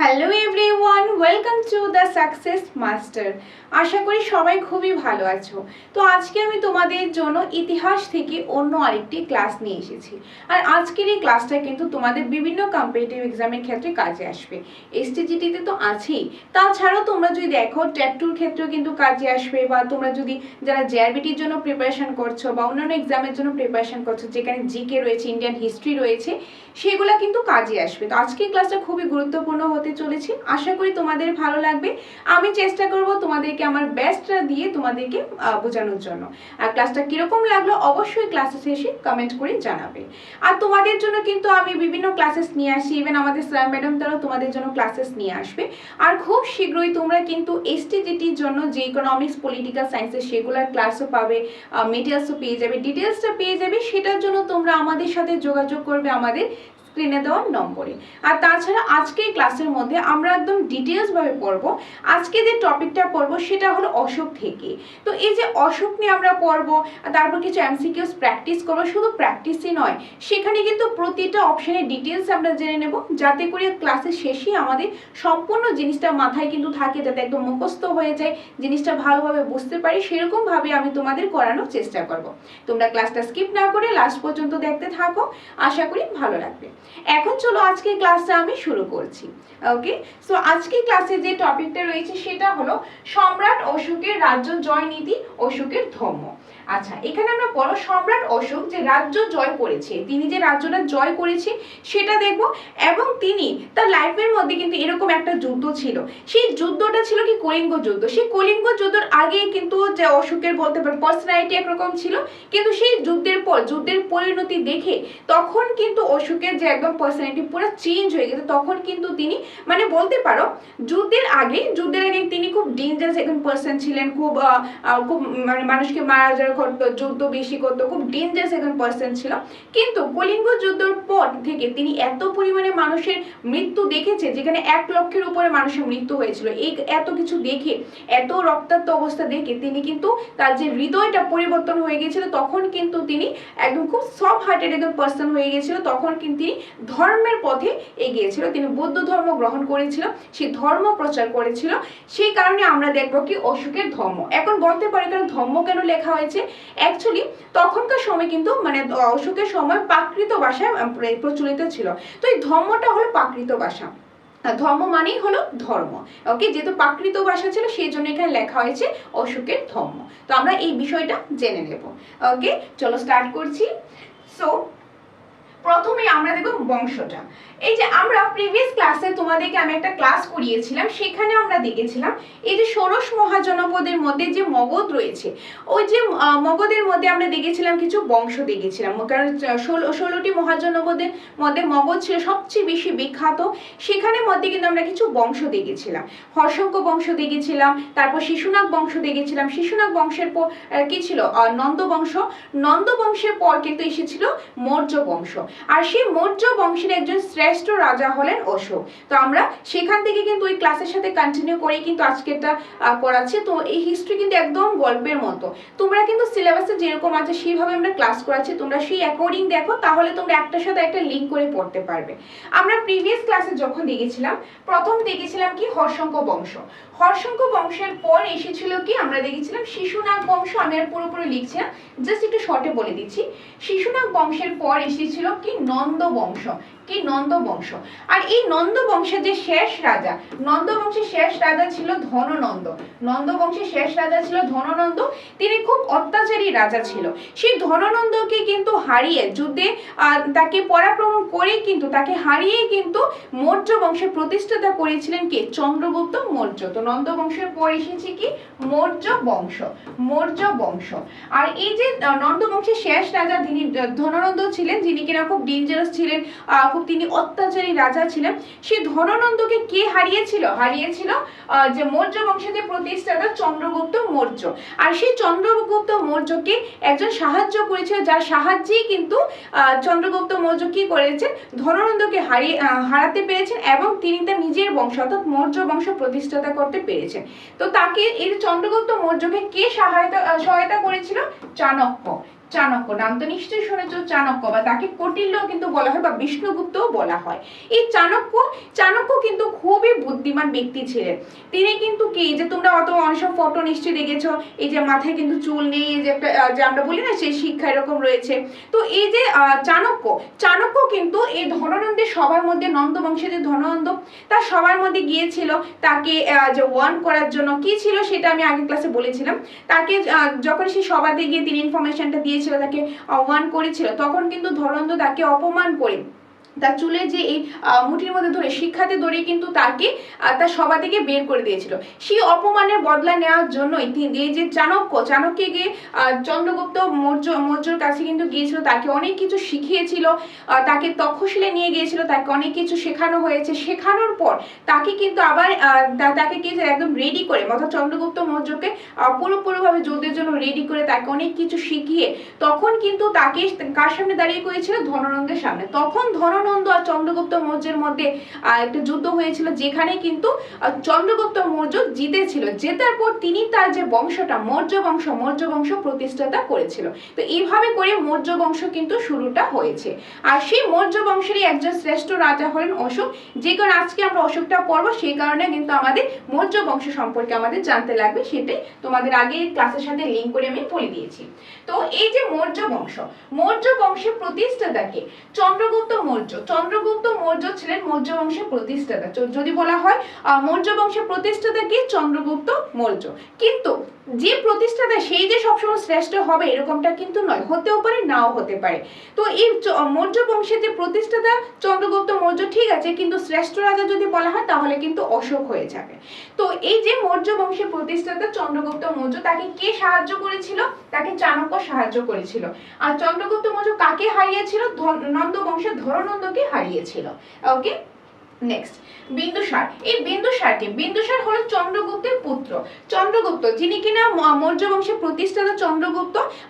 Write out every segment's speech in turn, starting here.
Hello everyone, welcome to the success master. আশা করি সবাই খুবই ভালো আছো। তো আজকে আমি তোমাদের জন্য ইতিহাস থেকে অন্য আরেকটি ক্লাস নিয়ে এসেছি। আর আজকের এই ক্লাসটা কিন্তু তোমাদের বিভিন্ন কম্পিটিটিভ এক্সামের ক্ষেত্রে কাজে আসবে। এসটিজিটিতে তো আছেই, তাছাড়াও তোমরা যদি দেখো ট্যাট টুর ক্ষেত্রেও কিন্তু কাজে আসবে, বা তোমরা যদি যারা জেআরবিটির জন্য প্রিপারেশন করছো বা অন্যান্য এক্সামের জন্য প্রিপারেশন করছো যেখানে জিকে রয়েছে, ইন্ডিয়ান হিস্ট্রি রয়েছে, সেগুলো কিন্তু কাজে আসবে। তো আজকের ক্লাসটা খুবই গুরুত্বপূর্ণ হতে চলেছে, আশা করি তোমাদের ভালো লাগবে। আমি চেষ্টা করব তোমাদেরকে আমার বেস্টটা দিয়ে তোমাদেরকে বোঝানোর জন্য। আর ক্লাসটা কিরকম লাগলো অবশ্যই ক্লাসে শেষে কমেন্ট করে জানাবে। আর তোমাদের জন্য কিন্তু আমি বিভিন্ন ক্লাসেস নিয়ে আসি, ইভেন আমাদের স্যার ম্যাডাম তারাও তোমাদের জন্য ক্লাসেস নিয়ে আসবে। আর খুব শীঘ্রই তোমরা কিন্তু এসটিজিটির জন্য যে ইকোনমিক্স, পলিটিক্যাল সায়েন্সের সেগুলার ক্লাসও পাবে, মেটেরিয়ালসও পেয়ে যাবে, ডিটেলসটা পেয়ে যাবে। সেটার জন্য তোমরা আমাদের সাথে যোগাযোগ করবে আমাদের স্ক্রিনে দেওয়ার নম্বরে। আর তাছাড়া আজকে এই ক্লাসের মধ্যে আমরা একদম ডিটেলসভাবে পড়ব। আজকে যে টপিকটা পড়ব সেটা হলো অশোক থেকে। তো এই যে অশোক নিয়ে আমরা পড়ব, তারপর কিছু এমসিকিউস প্র্যাকটিস করবো, শুধু প্র্যাকটিসই নয়, সেখানে কিন্তু প্রতিটা অপশনের ডিটেলস আমরা জেনে নেব, যাতে করে ক্লাসের শেষে আমাদের সম্পূর্ণ জিনিসটা মাথায় কিন্তু থাকে, যাতে একদম মুখস্থ হয়ে যায়, জিনিসটা ভালোভাবে বুঝতে পারি, সেরকমভাবে আমি তোমাদের করানোর চেষ্টা করব। তোমরা ক্লাসটা স্কিপ না করে লাস্ট পর্যন্ত দেখতে থাকো, আশা করি ভালো লাগবে। এখন চলো আজকের ক্লাসটা আমি শুরু করছি। ওকে, সো আজকের ক্লাসে যে টপিকটা রয়েছে সেটা হলো সম্রাট অশোকের রাজ্য জয় নীতি, অশোকের ধর্ম। আচ্ছা, এখানে আমরা পড়ো সম্রাট অশোক যে রাজ্য জয় করেছে, তিনি যে রাজ্যটা জয় করেছে সেটা দেখবো। এবং তিনি তার লাইফের মধ্যে কিন্তু এরকম একটা যুদ্ধ ছিল, সেই যুদ্ধটা ছিল কি কলিঙ্গ যুদ্ধ। সেই কলিঙ্গ যুদ্ধের আগে কিন্তু যে অশোকের বলতে পারে পার্সোনালিটি একরকম ছিল, কিন্তু সেই যুদ্ধের পর যুদ্ধের পরিণতি দেখে তখন কিন্তু অশোকের যে একদম পার্সোনালিটি পুরো চেঞ্জ হয়ে গেছে। তখন কিন্তু তিনি মানে বলতে পারো যুদ্ধের আগে তিনি খুব ডেঞ্জারাস একজন পার্সন ছিলেন, খুব মানে মানুষকে মারা যাওয়া করতো, যুদ্ধ বেশি করতো, খুব ডেঞ্জারাস একজন পার্সন ছিল। কিন্তু কলিঙ্গ যুদ্ধের পর থেকে তিনি এত পরিমাণে মানুষের মৃত্যু দেখেছে, যেখানে 1 লক্ষের উপরে মানুষের মৃত্যু হয়েছিল। এই এত কিছু দেখে, এত রক্তাক্ত অবস্থা দেখে তিনি কিন্তু তার যে হৃদয়টা পরিবর্তন হয়ে গিয়েছিল, তখন কিন্তু তিনি একদম খুব সফট হার্টেড একজন পার্সন হয়ে গিয়েছিল। তখন কিন্তু তিনি ধর্মের পথে এগিয়েছিল, তিনি বৌদ্ধ ধর্ম গ্রহণ করেছিল, সেই ধর্ম প্রচার করেছিল। সেই কারণে আমরা দেখব কি অশোকের ধর্ম। এখন বলতে পারে কেন ধর্ম কেন লেখা হয়েছে, অ্যাকচুয়ালি তখনকার সময় কিন্তু মানে অশোকের সময় প্রাকৃত ভাষায় প্রচলিত ছিল। তো এই ধর্মটা হলো প্রাকৃত ভাষা, ধর্ম মানেই হলো ধর্ম। ওকে, যেহেতু প্রাকৃত ভাষা ছিল সেই জন্য এখানে লেখা হয়েছে অশোকের ধর্ম। তো আমরা এই বিষয়টা জেনে নেব। ওকে, চলো স্টার্ট করছি। সো প্রথমে আমরা দেখব বংশটা। এই যে আমরা প্রিভিয়াস ক্লাসে তোমাদেরকে আমি একটা ক্লাস করিয়েছিলাম, সেখানে আমরা দেখেছিলাম এই যে ষোড়শ মহাজনপদের মধ্যে যে মগধ রয়েছে, ওই যে মগধের মধ্যে আমরা দেখেছিলাম কিছু বংশ দেখেছিলাম, কারণ 16টি মহাজনপদের মধ্যে মগধ ছিল সবচেয়ে বেশি বিখ্যাত। সেখানে মধ্যে কিন্তু আমরা কিছু বংশ দেখেছিলাম, হর্ষঙ্ক বংশ দেখেছিলাম, তারপর শিশুনাগ বংশ দেখেছিলাম। শিশুনাগ বংশের পর কি ছিল, নন্দ বংশ। নন্দ বংশের পর কিন্তু এসেছিল মৌর্য বংশ, আর সেই মৌর্য বংশের একজন শ্রেষ্ঠ রাজা হলেন অশোক। তো আমরা সেখান থেকে কিন্তু ওই ক্লাসের সাথে কন্টিনিউ করে কিন্তু আজকেরটা করাচ্ছি। তো এই হিস্ট্রি কিন্তু একদম গল্পের মতো, তোমরা কিন্তু সিলেবাসে যেরকম আছে সেইভাবে আমরা ক্লাস করাচ্ছি, তোমরা সেই অ্যাকর্ডিং দেখো, তাহলে তোমরা একটার সাথে একটা লিঙ্ক করে পড়তে পারবে। আমরা প্রিভিয়াস ক্লাসে যখন দেখেছিলাম, প্রথম দেখেছিলাম কি হর্ষঙ্ক বংশ। হর্ষঙ্ক বংশের পর এসেছিল কি আমরা দেখেছিলাম শিশুনাগ বংশ। আমি আর পুরোপুরি লিখছি না, জাস্ট একটু শর্টে বলে দিচ্ছি। শিশুনাগ বংশের পর এসেছিল কি নন্দ বংশ, কি নন্দ বংশ। আর এই নন্দ বংশের যে শেষ রাজা, নন্দ বংশের শেষ রাজা ছিল ধননন্দ। নন্দ বংশের শেষ রাজা ছিল ধননন্দ, তিনি খুব অত্যাচারী রাজা ছিল। সেই ধননন্দকে কিন্তু হারিয়ে যুদ্ধে তাকে পরাক্রমণ করে কিন্তু তাকে হারিয়ে কিন্তু মৌর্য বংশের প্রতিষ্ঠাতা করেছিলেন কে, চন্দ্রগুপ্ত মৌর্য। তো নন্দ বংশের পর এসেছে কি মৌর্য বংশ, মৌর্য বংশ। আর এই যে নন্দ বংশের শেষ রাজা যিনি ধননন্দ ছিলেন, যিনি কিনা খুব ডেঞ্জারাস ছিলেন, খুব তিনি অত্যাচারী রাজা ছিলেন। সেই ধননন্দকে কে হারিয়েছিল, হারিয়েছিল যে মৌর্য বংশের যে প্রতিষ্ঠাতা চন্দ্রগুপ্ত মৌর্য। আর সেই চন্দ্রগুপ্ত মৌর্যকে একজন সাহায্য করেছিল, যার সাহায্যেই কিন্তু চন্দ্রগুপ্ত মৌর্য কি করেছেন, ধননন্দকে হারাতে পেরেছেন এবং তিনি তার নিজের বংশ অর্থাৎ মৌর্য বংশ প্রতিষ্ঠাতা করতে পেরেছেন। তো তাকে এই চন্দ্রগুপ্ত মৌর্যকে কে সহায়তা করেছিল, চাণক্য। চাণক্য, নাম তো নিশ্চয়ই শুনেছ চাণক্য, বা তাকে কৌটিল্য কিন্তু বলা হয় বা বিষ্ণুগুপ্তও বলা হয়। এই চাণক্য কিন্তু খুবই বুদ্ধিমান ব্যক্তি ছিলেন। তিনি কিন্তু কি, যে তোমরা অনেক সব ফটো নিশ্চয়ই দেখেছো, এই যে মাথায় কিন্তু চুল নেই, এই যে একটা যে আমরা বলি না সেই শিক্ষা এরকম রয়েছে। তো এই যে চাণক্য কিন্তু এই ধননন্দের সবার মধ্যে, নন্দ বংশের যে ধননন্দ তার সবার মধ্যে গিয়েছিল তাকে যে ওয়ার্ন করার জন্য। কি ছিল সেটা আমি আগের ক্লাসে বলেছিলাম। তাকে যখন সে সভাতে গিয়ে তিনি ইনফরমেশনটা দিয়েছিল, তাকে ওয়ার্ন করেছিল, তখন কিন্তু ধননন্দ তাকে অপমান করে তার চুলের যে এই মুঠির মধ্যে ধরে শিক্ষাতে ধরে কিন্তু তাকে তার সভা থেকে বের করে দিয়েছিল। সেই অপমানের বদলা নেওয়ার জন্যই এই যে চাণক্যকে গিয়ে চন্দ্রগুপ্ত মৌর্যর কাছে কিন্তু গিয়েছিল, তাকে অনেক কিছু শিখিয়েছিল, তাকে তক্ষশিলে নিয়ে গিয়েছিল, তাকে অনেক কিছু শেখানো হয়েছে। শেখানোর পর তাকে কিন্তু আবার তাকে কিন্তু একদম রেডি করে, অর্থাৎ চন্দ্রগুপ্ত মৌর্যকে পুরোপুরিভাবে যুদ্ধের জন্য রেডি করে তাকে অনেক কিছু শিখিয়ে তখন কিন্তু তাকে কার সামনে দাঁড়িয়ে করেছিল, ধননন্দের সামনে। তখন ধননন্দ আর চন্দ্রগুপ্ত মৌর্যের মধ্যে একটা যুদ্ধ হয়েছিল, যেখানে কিন্তু চন্দ্রগুপ্ত মৌর্য জিতেছিল। জেতার পর তিনি তার যে বংশটা মৌর্য বংশ প্রতিষ্ঠাতা করেছিল। তো এইভাবে করে মৌর্য বংশ কিন্তু শুরুটা হয়েছে। আর সেই মৌর্য বংশেরই একজন শ্রেষ্ঠ রাজা হলেন অশোক। যে কারণে আজকে আমরা অশোকটা পড়ব, সেই কারণে কিন্তু আমাদের মৌর্য বংশ সম্পর্কে আমাদের জানতে লাগবে, সেটাই তোমাদের আগে ক্লাসের সাথে লিঙ্ক করে আমি বলে দিয়েছি। তো এই যে মৌর্য বংশের প্রতিষ্ঠাতাকে চন্দ্রগুপ্ত মৌর্য ছিলেন মৌর্য বংশের প্রতিষ্ঠাতা। যদি বলা হয় মৌর্য বংশের প্রতিষ্ঠাতা কি, চন্দ্রগুপ্ত মৌর্য। কিন্তু যে প্রতিষ্ঠাতা সেই যে সবসময় শ্রেষ্ঠ হবে এরকমটা কিন্তু নয়, হতেও পারে নাও হতে পারে। তো এই মৌর্য বংশের যে প্রতিষ্ঠাতা চন্দ্রগুপ্ত মৌর্য ঠিক আছে, কিন্তু শ্রেষ্ঠ রাজা যদি বলা হয় তাহলে কিন্তু অশোক হয়ে যাবে। তো এই যে মৌর্য বংশের প্রতিষ্ঠাতা চন্দ্রগুপ্ত মৌর্য, তাকে কে সাহায্য করেছিল, তাকে চাণক্য সাহায্য করেছিল। আর চন্দ্রগুপ্ত মৌর্য কাকে হারিয়েছিল, নন্দ বংশের ধননন্দকে হারিয়েছিল। ওকে, নেক্সট বিন্দুসার। এই বিন্দুসার হলো চন্দ্রগুপ্তের পুত্র। চন্দ্রগুপ্ত যিনি কিনা মৌর্য বংশের প্রতিষ্ঠাতা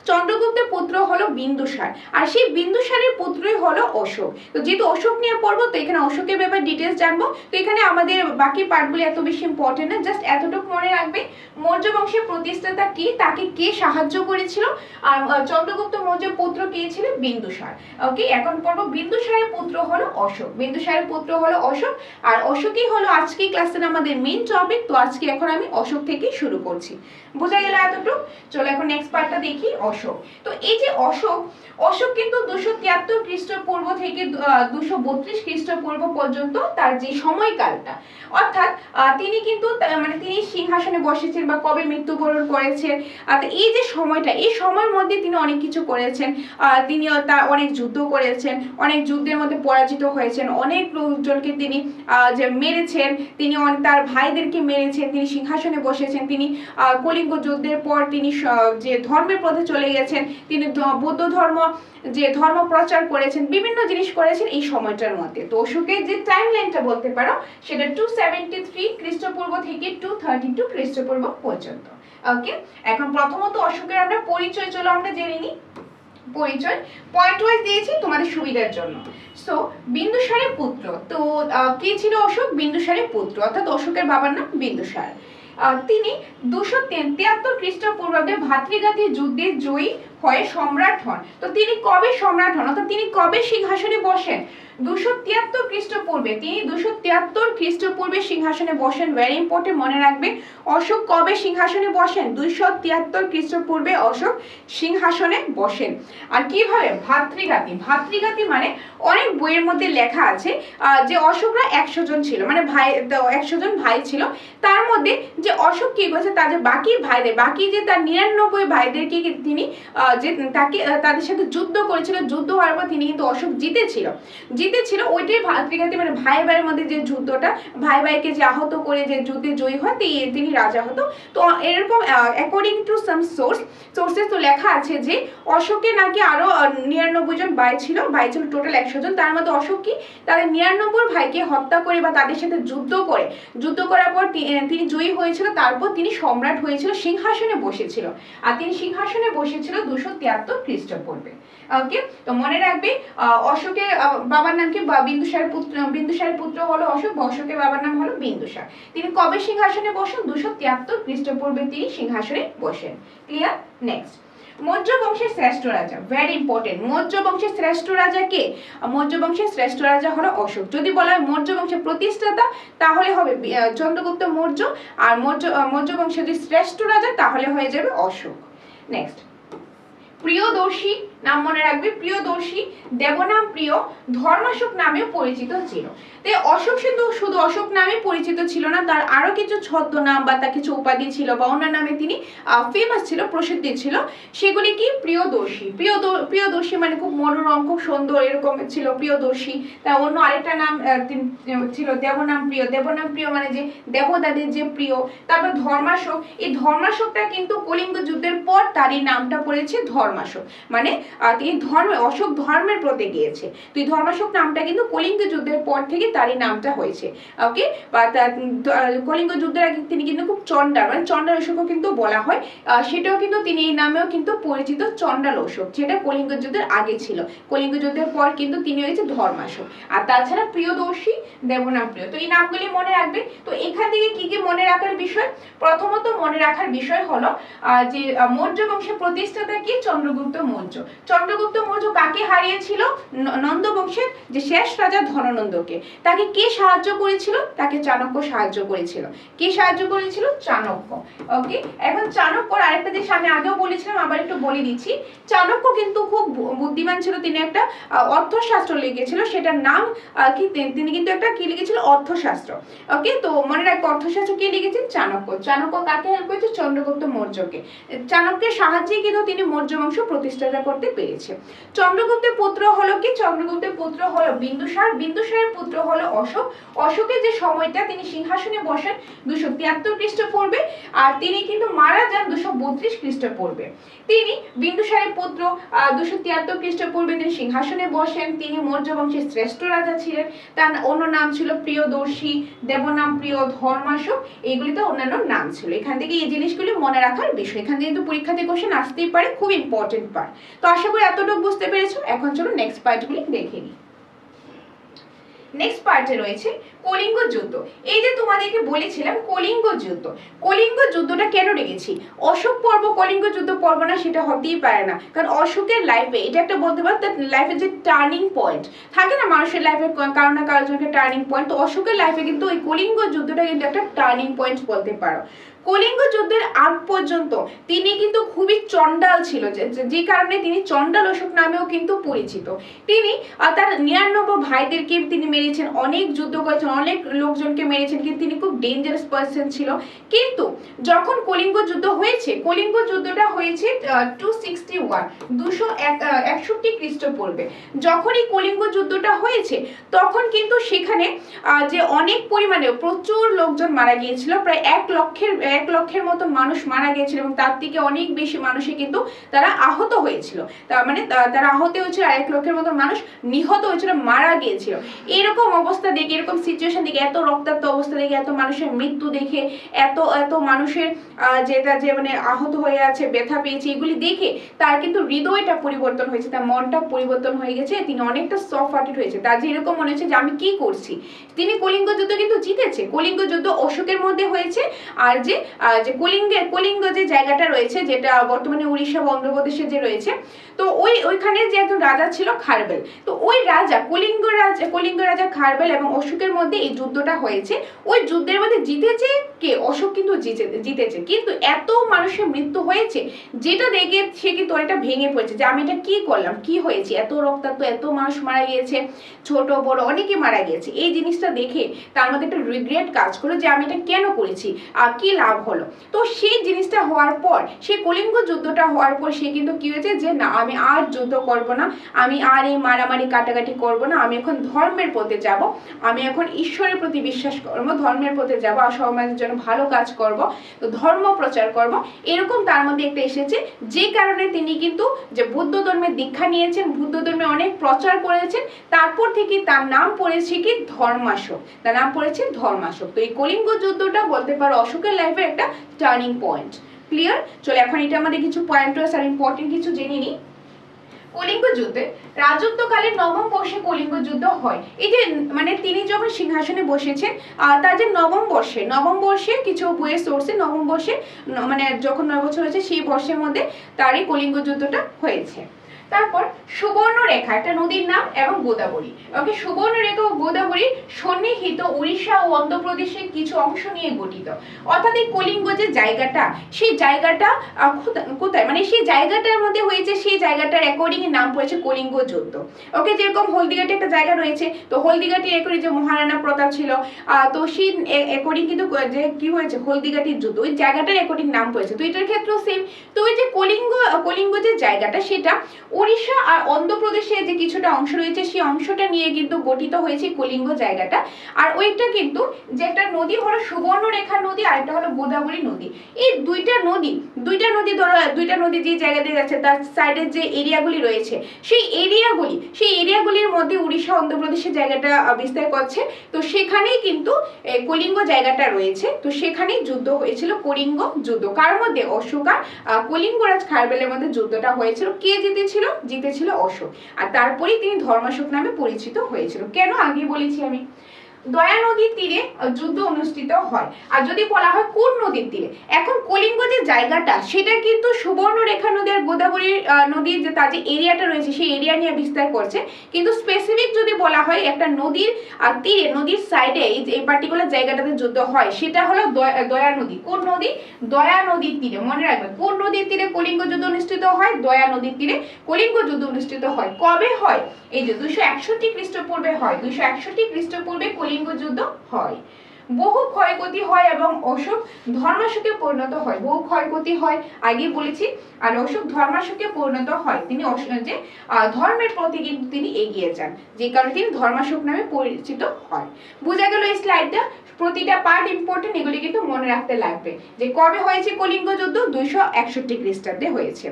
চন্দ্রগুপ্তের পুত্র হলো বিন্দুসার। আর সেই বিন্দুসারের পুত্রই হলো অশোক। তো যেহেতু অশোক নিয়ে পড়বো, তো এখানে অশোকের ব্যাপারে ডিটেলস জানবো। তো এখানে আমাদের বাকি পার্টগুলি এত বেশি ইম্পর্টেন্ট না, জাস্ট এতটুকু মনে রাখবে মৌর্য বংশের প্রতিষ্ঠাতা কি, তাকে কে সাহায্য করেছিল, আর চন্দ্রগুপ্ত মৌর্যের পুত্র কে ছিল, বিন্দুসার। ওকে, এখন পড়বো বিন্দুসারের পুত্র হলো অশোক। আর অশোকই হলো আজকে ক্লাসের আমাদের মেইন টপিক। তো আজকে এখন আমি অশোক থেকে শুরু করছি, বোঝা গেল এতটুকু? চলো এখন নেক্সট পার্টটা দেখি, অশোক। তো এই যে অশোক কিন্তু 273 খ্রিস্টপূর্ব থেকে 232 খ্রিস্টপূর্ব পর্যন্ত তার যে সময়কালটা, অর্থাৎ তিনি কিন্তু তিনি সিংহাসনে বসেছেন বা কবে মৃত্যুবরণ করেছেন, এই যে সময়টা, এই সময়ের মধ্যে তিনি অনেক কিছু করেছেন। তিনি অনেক যুদ্ধ করেছেন, অনেক যুদ্ধের মধ্যে পরাজিত হয়েছেন, অনেক লোকজনকে তিনি যে মেরেছেন, তিনি তার ভাইদেরকে মেরেছেন, তিনি সিংহাসনে বসেছেন, তিনি কলিঙ্গ যুদ্ধের পর তিনি যে ধর্মের পথে চলে গেছেন, তিনি বৌদ্ধ ধর্ম প্রচার করেছেন, বিভিন্ন জিনিস করেছেন এই সময়টার মধ্যে। তো অশোকের যে টাইম লাইনটা বলতে পারো সেটা 273 খ্রিস্টপূর্ব থেকে 232 খ্রিস্টপূর্ব পর্যন্ত। ওকে, এখন প্রথমত অশোকের আমরা পরিচয় চলো আমরা জেনে নিই। পরিচয় পয়েন্ট ওয়াইজ দিয়েছি তোমাদের সুবিধার জন্য। সো বিন্দুসারের পুত্র, তো কে ছিল অশোক, বিন্দুসারের পুত্র, অর্থাৎ অশোকের বাবার নাম বিন্দুসার। তিনি 273 খ্রিস্টপূর্বাব্দে ভাতৃঘাতী যুদ্ধে জয়ী হয়ে সম্রাট হন। তো তিনি কবে সম্রাট হন, অর্থাৎ তিনি কবে সিংহাসনে বসেন, 273 খ্রিস্টপূর্বে। তিনি 273 খ্রিস্টপূর্বে সিংহাসনে বসেন। ভেরি ইম্পর্টেন্ট, মনে রাখবে অশোক কবে সিংহাসনে বসেন, 273 খ্রিস্টপূর্বে অশোক সিংহাসনে বসেন। আর কিভাবে, ভাতৃঘাতী মানে অনেক বইয়ের মধ্যে লেখা আছে যে অশোকরা 100 জন ছিল, মানে 100 জন ভাই ছিল। তার মধ্যে যে অশোক কি করেছে, তার যে বাকি যে তার 99 ভাইদেরকে তিনি তাদের সাথে যুদ্ধ করেছিল। যুদ্ধ হওয়ার পর তিনি কিন্তু অশোক জিতেছিল, ওইটাই ভাতৃঘাতী, মানে ভাই ভাইয়ের মধ্যে যে যুদ্ধটা, ভাই ভাইকে যে আহত করে যে যুদ্ধে জয়ী হয় তিনি রাজা হতো। তো এরকম অ্যাকর্ডিং টু সাম সোর্সেস তো লেখা আছে যে অশোকের নাকি আরো 99 জন ভাই ছিল টোটাল 100 জন। তার মধ্যে অশোক কি তাদের 99 ভাইকে হত্যা করে বা তাদের সাথে যুদ্ধ করার পর তিনি জয়ী হয়েছিল। তারপর তিনি সম্রাট হয়েছিল, সিংহাসনে বসেছিল। আর তিনি সিংহাসনে বসেছিল 273 খ্রিস্টপূর্বে। ওকে, তো মনে রাখবে অশোকের বাবার নাম কি, বিন্দুসারের পুত্র হলো অশোক, অশোকের বাবার নাম হলো বিন্দুসার। তিনি কবে সিংহাসনে বসেন, 273 খ্রিস্টপূর্বে তিনি সিংহাসনে বসেন। ক্লিয়ার? নেক্সট মৌর্য বংশের শ্রেষ্ঠ রাজা, ভেরি ইম্পর্টেন্ট। মৌর্য বংশের শ্রেষ্ঠ রাজা কে? মৌর্য বংশের শ্রেষ্ঠ রাজা হলো অশোক। যদি বলা হয় মৌর্য বংশের প্রতিষ্ঠাতা তাহলে হবে চন্দ্রগুপ্ত মৌর্য, আর মৌর্য বংশের যদি শ্রেষ্ঠ রাজা তাহলে হয়ে যাবে অশোক। নেক্সট, প্রিয়দর্শী নাম মনে রাখবে, প্রিয়দর্শী দেবনাম প্রিয় ধর্মাশোক নামেও পরিচিত ছিল। তাই অশোক শুধু অশোক নামে পরিচিত ছিল না, তার আরো কিছু ছদ্মনাম বা তার কিছু উপাধি ছিল বা অন্য নামে তিনি ফেমাস ছিল, প্রসিদ্ধি ছিল। সেগুলি কি? প্রিয়দর্শী। প্রিয়দর্শী মানে খুব মনোরম, খুব সুন্দর, এরকম ছিল প্রিয়দর্শী। তার অন্য আরেকটা নাম ছিল দেবনাম প্রিয়। দেবনাম প্রিয় মানে যে দেবতাদের যে প্রিয়। তারপর ধর্মাশোক, এই ধর্মাশোকটা কিন্তু কলিঙ্গ যুদ্ধের পর তার এই নামটা পড়েছে ধর্মাশোক, মানে তিনি অশোক ধর্মের প্রতি গিয়েছে। তো এই ধর্মাশোক নামটা কিন্তু কলিঙ্গ যুদ্ধের পর থেকে তারই নামটা হয়েছে। ওকে, বা কলিঙ্গ যুদ্ধের আগে তিনি কিন্তু খুব চণ্ডাল, মানে চণ্ডাল অশোকও কিন্তু বলা হয়, সেটাও কিন্তু তিনি এই নামেও কিন্তু পরিচিত, চণ্ডাল অশোক, যেটা কলিঙ্গ যুদ্ধের আগে ছিল। কলিঙ্গ যুদ্ধের পর কিন্তু তিনি হয়েছে ধর্মাশোক। আর তাছাড়া প্রিয়দর্শী, দেবনাম প্রিয়। তো এই নামগুলি মনে রাখবে। তো এখান থেকে কি কি মনে রাখার বিষয়? প্রথমত মনে রাখার বিষয় হলো যে মৌর্য বংশের প্রতিষ্ঠাতা কি? চন্দ্রগুপ্ত মৌর্য। চন্দ্রগুপ্ত মৌর্য কাকে হারিয়েছিল? নন্দ বংশের যে শেষ রাজা ধননন্দকে। তাকে কে সাহায্য করেছিল? তাকে চাণক্য সাহায্য করেছিল। কে সাহায্য করেছিল? চাণক্য। ওকে, এখন চাণক্যর আরেকটা জিনিস আমি আগেও বলেছিলাম, আবার একটু বলে দিচ্ছি। চাণক্য কিন্তু খুব বুদ্ধিমান ছিল। তিনি একটা অর্থশাস্ত্র লিখেছিল, সেটার নাম কি? তিনি কিন্তু একটা কি লিখেছিল? অর্থশাস্ত্র। ওকে, তো মনে রাখবো অর্থশাস্ত্র কে লিখেছেন? চাণক্য। চাণক্য কাকে হেল্প করেছে? চন্দ্রগুপ্ত মৌর্যকে। চাণক্যের সাহায্যে কিন্তু তিনি মৌর্য বংশ প্রতিষ্ঠাতা করতে পেরেছে। চন্দ্রগুপ্তের পুত্র হলো কি? চন্দ্রগুপ্তের পুত্র হলো বিন্দুসার। বিন্দুসারের পুত্র হলো অশোক। অশোকের যে সময়টা তিনি সিংহাসনে বসেন 273 খ্রিস্টপূর্বে, আর তিনি কিন্তু মারা যান 232 খ্রিস্টপূর্বে। তিনি বিন্দুসারের পুত্র, 273 খ্রিস্টপূর্বে তিনি সিংহাসনে বসেন। তিনি মৌর্য বংশের শ্রেষ্ঠ রাজা ছিলেন। তার অন্য নাম ছিল প্রিয়দর্শী, দেবনাম প্রিয়, ধর্মাশোক, এগুলিতে অন্যান্য নাম ছিল। এখান থেকে এই জিনিসগুলি মনে রাখার বিষয়। এখান থেকে কিন্তু পরীক্ষাতে কোশ্চেন আসতেই পারে, খুব ইম্পর্টেন্ট পার্ট। তো আশা করি এতটুকু বুঝতে পেরেছো। এখন চলো নেক্সট পার্টগুলি দেখে নিই। নেক্সট পার্টে রয়েছে কলিঙ্গ যুদ্ধ। এই যে তোমাদেরকে বলেছিলাম কলিঙ্গ যুদ্ধ, কলিঙ্গ যুদ্ধটা কেন রেখেছি? অশোক পর্ব কলিঙ্গ যুদ্ধ পর্ব না, সেটা হতেই পারে না। কারণ অশোকের লাইফে এটা একটা বলতে পারো তার লাইফের যে টার্নিং পয়েন্ট থাকে না, মানুষের লাইফে কারো না কারোর জন্য টার্নিং পয়েন্ট। তো অশোকের লাইফে কিন্তু ওই কলিঙ্গ যুদ্ধটা কিন্তু একটা টার্নিং পয়েন্ট বলতে পারো। কলিঙ্গ যুদ্ধের আগ পর্যন্ত তিনি কিন্তু খুবই চণ্ডাল ছিল, যে কারণে তিনি চণ্ডাল অশোক নামেও কিন্তু পরিচিত। তিনি তার 99 ভাইদেরকে তিনি মেরেছেন, অনেক যুদ্ধ করেছেন, অনেক লোকজনকে মেরেছেন, কিন্তু তিনি খুব ডেঞ্জারাস পার্সন ছিল। কিন্তু যখন কলিঙ্গ যুদ্ধ হয়েছে, কলিঙ্গ যুদ্ধটা হয়েছে 261 খ্রিস্টপূর্বে। যখনই কলিঙ্গ যুদ্ধটা হয়েছে তখন কিন্তু সেখানে যে অনেক পরিমাণে প্রচুর লোকজন মারা গিয়েছিল, প্রায় 1 লক্ষের মতো মানুষ মারা গিয়েছিল, এবং তার থেকে অনেক বেশি মানুষে কিন্তু তারা আহত হয়েছিল। তার মানে তারা আহত হয়েছিল, আর 1 লক্ষের মতো মানুষ নিহত হয়েছিল, মারা গিয়েছিল। এরকম অবস্থা দেখে, এরকম সিচুয়েশন দেখে, এত রক্তাক্ত অবস্থা দেখে, এত মানুষের মৃত্যু দেখে, এত মানুষের যে মানে আহত হয়ে আছে, ব্যথা পেয়েছে, এগুলি দেখে তার কিন্তু হৃদয়টা পরিবর্তন হয়েছে, তার মনটা পরিবর্তন হয়ে গেছে। তিনি অনেকটা সফট হার্টেড হয়েছে। তার যে এরকম মনে হচ্ছে যে আমি কি করছি। তিনি কলিঙ্গ যুদ্ধ কিন্তু জিতেছে। কলিঙ্গ যুদ্ধ অশোকের মধ্যে হয়েছে। আর যে কলিঙ্গ যে জায়গাটা রয়েছে, যেটা বর্তমানে উড়িষ্যা বা অন্ধ্রপ্রদেশে যে রয়েছে, তো ওইখানে যে একজন রাজা ছিল খারবেল, তো ওই রাজা কলিঙ্গ রাজা খারবেল এবং অশোকের মধ্যে এই যুদ্ধটা হয়েছে। ওই যুদ্ধের মধ্যে জিতেছে কে? অশোক কিন্তু জিতেছে। কিন্তু এত মানুষের মৃত্যু হয়েছে, যেটা দেখে সে কিন্তু অনেকটা ভেঙে পড়েছে যে আমি এটা কি করলাম, কি হয়েছে, এত রক্তাক্ত, এত মানুষ মারা গিয়েছে, ছোট বড় অনেকে মারা গিয়েছে। এই জিনিসটা দেখে তার মধ্যে একটা রিগ্রেট কাজ করলো যে আমি এটা কেন করেছি, আর কি লাভ হলো। তো সেই জিনিসটা হওয়ার পর, সেই কলিঙ্গ যুদ্ধটা হওয়ার পর সে কিন্তু কি হয়েছে যে না, আমি আর যুদ্ধ করব না, আমি আর এই মারামারি কাটাকাটি করব না, আমি এখন ধর্মের পথে যাব, আমি এখন ঈশ্বরের প্রতি বিশ্বাস করব, ধর্মের পথে যাব, আর সমাজের জন্য ভালো কাজ করব, তো ধর্ম প্রচার করব। এরকম তার মধ্যে একটা এসেছে, যে কারণে তিনি কিন্তু যে বুদ্ধ ধর্মের দীক্ষা নিয়েছেন, বুদ্ধ ধর্মে অনেক প্রচার করেছেন। তারপর থেকে তার নাম পড়েছে কি? ধর্মাশোক। তার নাম পড়েছে ধর্মাশোক। তো এই কলিঙ্গ যুদ্ধটা বলতে পারো অশোকের লাইফের একটা টার্নিং পয়েন্ট। ক্লিয়ার? চলো এখন এটা আমাদের কিছু পয়েন্ট রয়েছে আর ইম্পর্টেন্ট কিছু জেনে নিই। কলিঙ্গ যুদ্ধে রাজত্বকালে নবম বর্ষে কলিঙ্গ যুদ্ধ হয়। এই যে মানে তিনি যখন সিংহাসনে বসেছেন তার যে নবম বর্ষে কিছু বইয়ের সোর্সে নবম বর্ষে মানে যখন 9 বছর হয়েছে সেই বর্ষের মধ্যে তার এই কলিঙ্গ যুদ্ধটা হয়েছে। তারপর সুবর্ণরেখা একটা নদীর নাম এবং গোদাবরী। ওকে, সুবর্ণরেখা ও গোদাবরী সন্নিহিত উড়িষ্যা ও অন্ধ্রপ্রদেশের কিছু অংশ নিয়ে গঠিত। অর্থাৎ এই কলিঙ্গ যে জায়গাটা সেই জায়গাটা কোথায় মানে সেই জায়গাটার মধ্যে হয়েছে, সেই জায়গাটার অ্যাকর্ডিং এর নাম পড়েছে কলিঙ্গ যুদ্ধ। ওকে, যেরকম হলদিঘাটে একটা জায়গা রয়েছে, তো হলদিঘাটির অ্যাকর্ডিং যে মহারানা প্রতাপ ছিল তো সেই অ্যাকর্ডিং কিন্তু যে কি হয়েছে হলদিঘাটির যুদ্ধ ওই জায়গাটার অ্যাকর্ডিং নাম পড়েছে। তো এটার ক্ষেত্রেও সেম। তো ওই যে কলিঙ্গ যে জায়গাটা সেটা উড়িষ্যা আর অন্ধ্রপ্রদেশের যে কিছুটা অংশ রয়েছে সেই অংশটা নিয়ে কিন্তু গঠিত হয়েছে কলিঙ্গ জায়গাটা। আর ওইটা কিন্তু যে একটা নদী হলো সুবর্ণরেখা নদী আর একটা হলো গোদাবরী নদী। এই দুইটা নদী যে জায়গা দিয়ে যাচ্ছে তার সাইডের যে এরিয়াগুলি রয়েছে সেই এরিয়াগুলির মধ্যে উড়িষ্যা অন্ধ্রপ্রদেশের জায়গাটা বিস্তার করছে। তো সেখানেই কিন্তু কলিঙ্গ জায়গাটা রয়েছে। তো সেখানেই যুদ্ধ হয়েছিল কলিঙ্গ যুদ্ধ। কার মধ্যে? অশোক আর কলিঙ্গরাজ খারবেলের মধ্যে যুদ্ধটা হয়েছিল। কে জিতেছিল অশোক। আর তারপরেই তিনি ধর্মাশোক নামে পরিচিত হয়েছিল। কেন? আগে বলেছি আমি। দয়া নদীর তীরে যুদ্ধ অনুষ্ঠিত হয়। আর যদি বলা হয় কোন নদীর তীরে, এখন কলিঙ্গ যে জায়গাটা সেটা কিন্তু সুবর্ণরেখা নদী আর গোদাবরী নদীর যে তার যে এরিয়াটা রয়েছে সেই এরিয়া নিয়ে বিস্তার করছে। কিন্তু স্পেসিফিক যদি বলা হয় একটা নদীর তীরে নদীর সাইডে এই পার্টিকুলার জায়গাটাতে যুদ্ধ হয় সেটা হলো দয়া নদী। কোন নদী? দয়া নদীর তীরে। মনে রাখবে কোন নদীর তীরে কলিঙ্গ যুদ্ধ অনুষ্ঠিত হয়? দয়া নদীর তীরে কলিঙ্গ যুদ্ধ অনুষ্ঠিত হয়। কবে হয়? এই যে 261 খ্রিস্টপূর্বে হয়। 261 খ্রিস্টপূর্বে কলিঙ্গ যুদ্ধ হয়। বহু ক্ষয়ক্ষতি হয় এবং অশোক ধর্মাশোকে পরিণত হয়। বহু ক্ষয়ক্ষতি হয় আগে বলেছি। আর অশোক ধর্মাশোকে পরিণত হয়। তিনি যে ধর্মের প্রতি কিন্তু তিনি এগিয়ে যান, যে কারণে তিনি ধর্মাশোক নামে পরিচিত হয়। বোঝা গেল এই স্লাইডটা? প্রতিটা পার্ট ইম্পর্টেন্ট, এগুলি কিন্তু মনে রাখতে লাগবে যে কবে হয়েছে কলিঙ্গ যুদ্ধ? 261 খ্রিস্টাব্দে হয়েছে।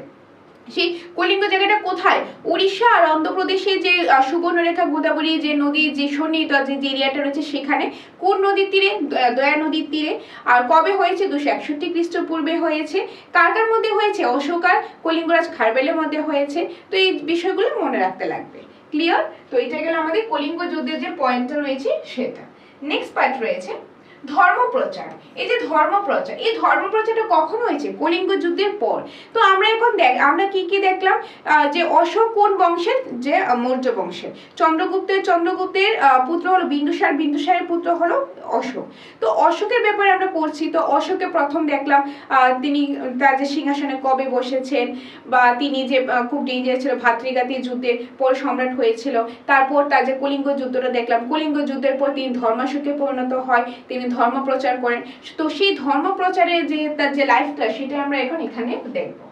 সেই কলিঙ্গ জায়গাটা কোথায়? উড়িষ্যা আর অন্ধ্রপ্রদেশে যে সুবর্ণরেখা গোদাবরী যে নদী যে সন্নিহিত যে এরিয়াটা রয়েছে সেখানে। কোন নদীর তীরে? দয়া নদীর তীরে। আর কবে হয়েছে? 261 খ্রিস্টপূর্বে হয়েছে। কার কার মধ্যে হয়েছে? অশোক আর কলিঙ্গরাজ খারবেলের মধ্যে হয়েছে। তো এই বিষয়গুলো মনে রাখতে লাগবে। ক্লিয়ার? তো এটা গেল আমাদের কলিঙ্গ যুদ্ধের যে পয়েন্টটা রয়েছে সেটা। নেক্সট পার্ট রয়েছে ধর্মপ্রচার। এই যে ধর্মপ্রচার, এই ধর্মপ্রচারটা কখন হয়েছে? কলিঙ্গ যুদ্ধের পর। তো আমরা এখন আমরা কি দেখলাম যে অশোক কোন বংশের? যে মৌর্য বংশের। চন্দ্রগুপ্তের পুত্র হলো বিন্দুসারের পুত্র হলো অশোক। তো অশোকের ব্যাপারে আমরা পড়ছি। তো অশোকে প্রথম দেখলাম তিনি তার যে সিংহাসনে কবে বসেছেন বা তিনি যে খুব ডেঞ্জারাস ছিল, ভাতৃঘাতী যুদ্ধের পর সম্রাট হয়েছিল। তারপর তার যে কলিঙ্গ যুদ্ধটা দেখলাম, কলিঙ্গ যুদ্ধের পর তিনি ধর্মাশোকে পরিণত হয়, তিনি ধর্ম প্রচার করেন। তো সেই ধর্ম প্রচারের যে তার যে লাইফটা সেটা আমরা এখন এখানে দেখবো।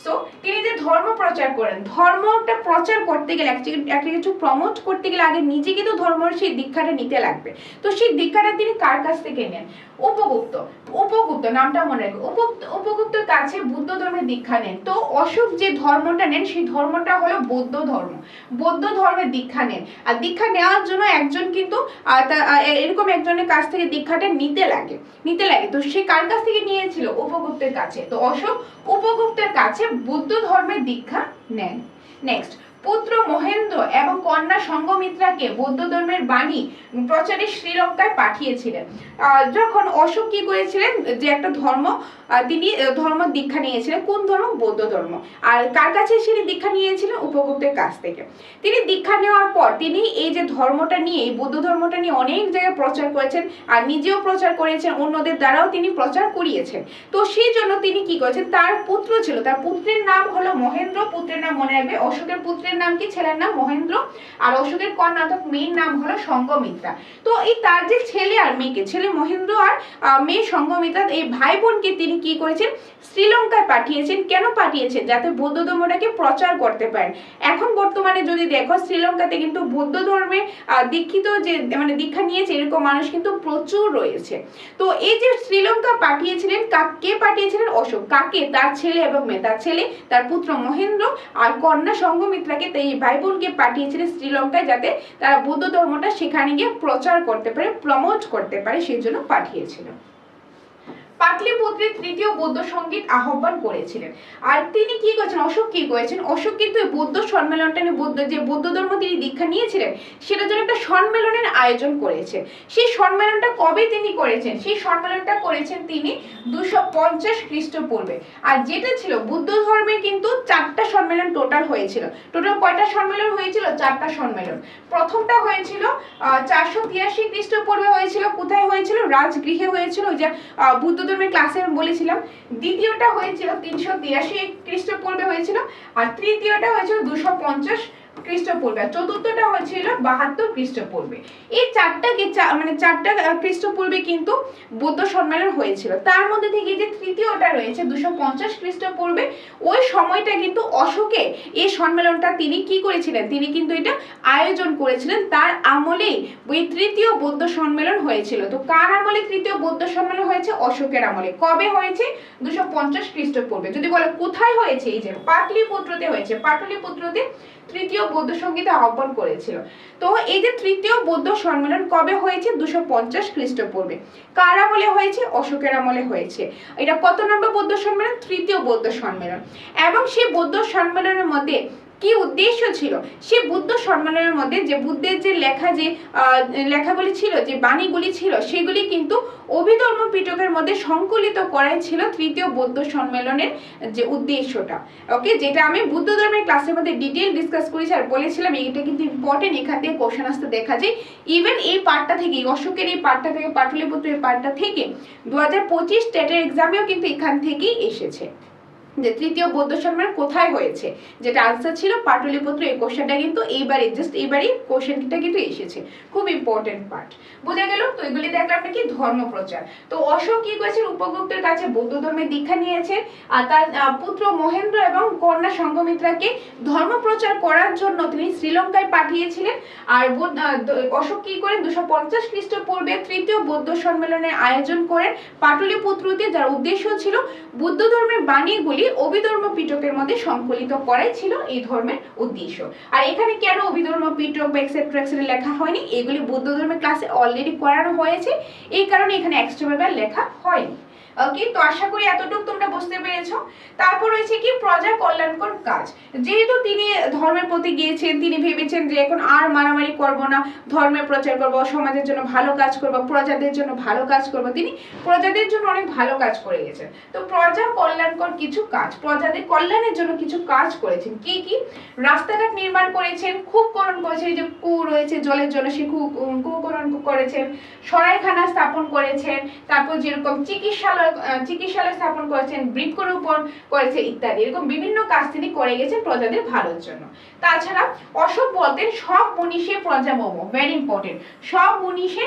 সো তিনি যে ধর্ম প্রচার করেন, ধর্মটা প্রচার করতে গেলে একটা কিছু প্রমোট করতে গেলে আগে নিজেকে তো ধর্মের সেই দীক্ষাটা নিতে লাগবে। তো সেই দীক্ষাটা তিনি কার কাছ থেকে নেন? উপগুপ্ত নামটা মনে রাখবে। উপগুপ্তের কাছে বুদ্ধ ধর্মের দীক্ষা নেন। তো অশোক যে ধর্মটা নেন সেই ধর্মটা হলো বৌদ্ধ ধর্ম। বৌদ্ধ ধর্মের দীক্ষা নেন। আর দীক্ষা নেওয়ার জন্য একজন কিন্তু এরকম একজনের কাছ থেকে দীক্ষাটা নিতে লাগে। তো সে কার কাছ থেকে নিয়েছিল? উপগুপ্তের কাছে। তো অশোক উপগুপ্তের কাছে বুদ্ধ ধর্মের দীক্ষা নেন। নেক্সট, পুত্র মহেন্দ্র এবং কন্যা সঙ্ঘমিত্রাকে বৌদ্ধ ধর্মের বাণী প্রচারে শ্রীলঙ্কায় পাঠিয়েছিলেন। যখন অশোক কি করেছিলেন যে একটা তিনি ধর্ম দীক্ষা নিয়েছিলেন। কোন ধর্ম? বৌদ্ধ ধর্ম। আর কার কাছে তিনি দীক্ষা নিয়েছিলেন? উপগুপ্তের কাছ থেকে। তিনি দীক্ষা নেওয়ার পর তিনি এই যে ধর্মটা নিয়ে, এই বৌদ্ধ ধর্মটা নিয়ে অনেক জায়গায় প্রচার করেছেন আর নিজেও প্রচার করেছেন, অন্যদের দ্বারাও তিনি প্রচার করিয়েছেন। তো সেই জন্য তিনি কি করেছেন? তার পুত্র ছিল, তার পুত্রের নাম হলো মহেন্দ্র। পুত্রের নাম মনে রাখবে। অশোকের পুত্রের নাম কি? ছেলের নাম মহেন্দ্র। আর অশোকের কন্যা অর্থাৎ মেয়ের নাম হলো সঙ্ঘমিত্রা। তো এই তার যে ছেলে আর মেয়েকে, ছেলে মহেন্দ্র আর মেয়ে সঙ্ঘমিত্রা, এই ভাই বোনকে তিনি কি করেছেন? শ্রীলঙ্কায় পাঠিয়েছেন। কেন পাঠিয়েছেন? যাতে বৌদ্ধ ধর্মটাকে প্রচার করতে পারেন। এখন বর্তমানে যদি দেখো শ্রীলঙ্কাতে কিন্তু বৌদ্ধ ধর্মে দীক্ষিত যে মানে দীক্ষা নিয়েছে এরকম মানুষ কিন্তু প্রচুর রয়েছে। তো এই যে শ্রীলঙ্কা পাঠিয়েছিলেন, কে পাঠিয়েছিলেন? অশোক। কাকে? তার ছেলে এবং মেয়ে। তার ছেলে, তার পুত্র মহেন্দ্র আর কন্যা সঙ্ঘমিত্রাকে, এই ভাই বোনকে পাঠিয়েছিলেন শ্রীলঙ্কায় যাতে তারা বৌদ্ধ ধর্মটা সেখানে গিয়ে প্রচার করতে পারে, প্রমোট করতে পারে, সেই জন্য পাঠিয়েছিল। পাটলিপুত্রের তৃতীয় বৌদ্ধ সঙ্গীত আহ্বান করেছিলেন। আর তিনি কি করেছেন, অশোক কি করেছেন, অশোক কিন্তু বৌদ্ধ সম্মেলনটা যে বৌদ্ধ ধর্ম তিনি দীক্ষা নিয়েছিলেন সেটার জন্য একটা সম্মেলনের আয়োজন করেছেন। সেই সম্মেলনটা কবে তিনি করেছেন, সেই সম্মেলনটা করেছেন তিনি 250 খ্রিস্টপূর্বে। আর যেটা ছিল বুদ্ধ ধর্মের কিন্তু 4টা সম্মেলন টোটাল হয়েছিল। টোটাল কয়টা সম্মেলন হয়েছিল, 4টা সম্মেলন। প্রথমটা হয়েছিল 483 খ্রিস্টপূর্বে হয়েছিল। কোথায় হয়েছিল, রাজগৃহে হয়েছিল, যে বুদ্ধ ধর্মের ক্লাসে আমি বলেছিলাম। দ্বিতীয়টা হয়েছিল 383 খ্রিস্টপূর্বে হয়েছিল। আর তৃতীয়টা হয়েছিল 250 খ্রিস্টপূর্বে। চতুর্থটা হয়েছিল 72 খ্রিস্টপূর্বে। এই চারটা খ্রিস্টপূর্বে কিন্তু বৌদ্ধ সম্মেলন হয়েছিল। তার মধ্যে থেকে যে তৃতীয়টা রয়েছে 250 খ্রিস্টপূর্বে, ওই সময়টা কিন্তু অশোকে এই সম্মেলনটা তিনি কি করেছিলেন, তিনি কিন্তু এটা আয়োজন করেছিলেন। তার আমলেই ওই তৃতীয় বৌদ্ধ সম্মেলন হয়েছিল। তো কার আমলে তৃতীয় বৌদ্ধ সম্মেলন হয়েছে, অশোকের আমলে। কবে হয়েছে, 250 খ্রিস্টপূর্বে। যদি বলো কোথায় হয়েছে, এই যে পাটলিপুত্রতে হয়েছে। পাটলিপুত্রতে তৃতীয় বৌদ্ধ সঙ্গীত আহ্বান করেছিল। তো এই যে তৃতীয় বৌদ্ধ সম্মেলন কবে হয়েছে, 250 খ্রিস্টপূর্বে। কার আমলে হয়েছে, অশোকের আমলে হয়েছে। এটা কত নম্বর বৌদ্ধ সম্মেলন, তৃতীয় বৌদ্ধ সম্মেলন। এবং সেই বৌদ্ধ সম্মেলনের মধ্যে কি উদ্দেশ্য ছিল, সে বুদ্ধ সম্মেলনের মধ্যে যে বুদ্ধের যে লেখাগুলি ছিল, যে বাণীগুলি ছিল, সেগুলি কিন্তু অভিধর্ম পিটকের মধ্যে সংকলিত করাই ছিল তৃতীয় বৌদ্ধ সম্মেলনের যে উদ্দেশ্যটা। ওকে, যেটা আমি বুদ্ধ ধর্মের ক্লাসের মধ্যে ডিটেইল ডিসকাস করেছি আর বলেছিলাম এটা কিন্তু ইম্পর্টেন্ট, এখান থেকে কোশ্চেন আসতে দেখা যায়। ইভেন এই পার্টটা থেকে, অশোকের এই পার্টটা থেকে, পাটলিপুত্রের পার্টটা থেকে 2025 টেটের এক্সামেও কিন্তু এখান থেকেই এসেছে যে তৃতীয় বৌদ্ধ সম্মেলন কোথায় হয়েছে, যেটা আনসার ছিল পাটলিপুত্র। এই কোশ্চেনটা কিন্তু এইবারই কোশ্চেনটা কিন্তু এসেছে, খুব ইম্পর্টেন্ট পার্ট। বোঝা গেল? তো এগুলি দেখলাম আমরা কি, ধর্মপ্রচার। তো অশোক কি করেছেন, উপগুপ্তের কাছে বৌদ্ধ ধর্মের দীক্ষা নিয়েছেন। আর তার পুত্র মহেন্দ্র এবং কন্যা সঙ্ঘমিত্রাকে ধর্মপ্রচার করার জন্য তিনি শ্রীলঙ্কায় পাঠিয়েছিলেন। আর অশোক কি করেন, 250 খ্রিস্টপূর্বে তৃতীয় বৌদ্ধ সম্মেলনের আয়োজন করেন পাটলিপুত্রতে, যার উদ্দেশ্য ছিল বুদ্ধ ধর্মের বাণীগুলি অভিধর্ম পিটকের মধ্যে সংকলিত করাই ছিল এই ধর্মের উদ্দেশ্য। আর এখানে কেন অভিধর্ম পিটক বা এক্সেট্রা লেখা হয়নি, এগুলি বৌদ্ধ ধর্মের ক্লাসে অলরেডি করানো হয়েছে, এই কারণে এখানে এক্সট্রা ভাবে লেখা হয়নি। ওকে, তো আশা করি এতটুকু তোমরা বুঝতে পেরেছো। তারপর রয়েছে কি, প্রজা কল্যাণকর কাজ। যেহেতু তিনি ধর্মের প্রতি গিয়েছেন, তিনি ভেবেছেন যে এখন আর মারামারি করব না, ধর্মের প্রচার করব, সমাজের জন্য ভালো কাজ করব, প্রজাদের জন্য ভালো কাজ করব। তিনি প্রজাদের জন্য অনেক ভালো কাজ করে গেছেন। তো প্রজা কল্যাণকর কিছু কাজ, প্রজাদের কল্যাণের জন্য কিছু কাজ করেছেন। কি কি, রাস্তাঘাট নির্মাণ করেছেন, কূপকরণ করেছেন, যে কূপ রয়েছে জলের জন্য সে কূপকরণ করেছেন, সরাইখানা স্থাপন করেছেন, তারপর যেরকম চিকিৎসালয় স্থাপন করেছেন, বৃক্ষরোপণ করেছে ইত্যাদি। এরকম বিভিন্ন কাজ তিনি করে গেছেন প্রজাদের ভালোর জন্য। তাছাড়া অশোক বলতেন সব মনীষে প্রজা মম, ভেরি ইম্পর্টেন্ট। সব মনীষে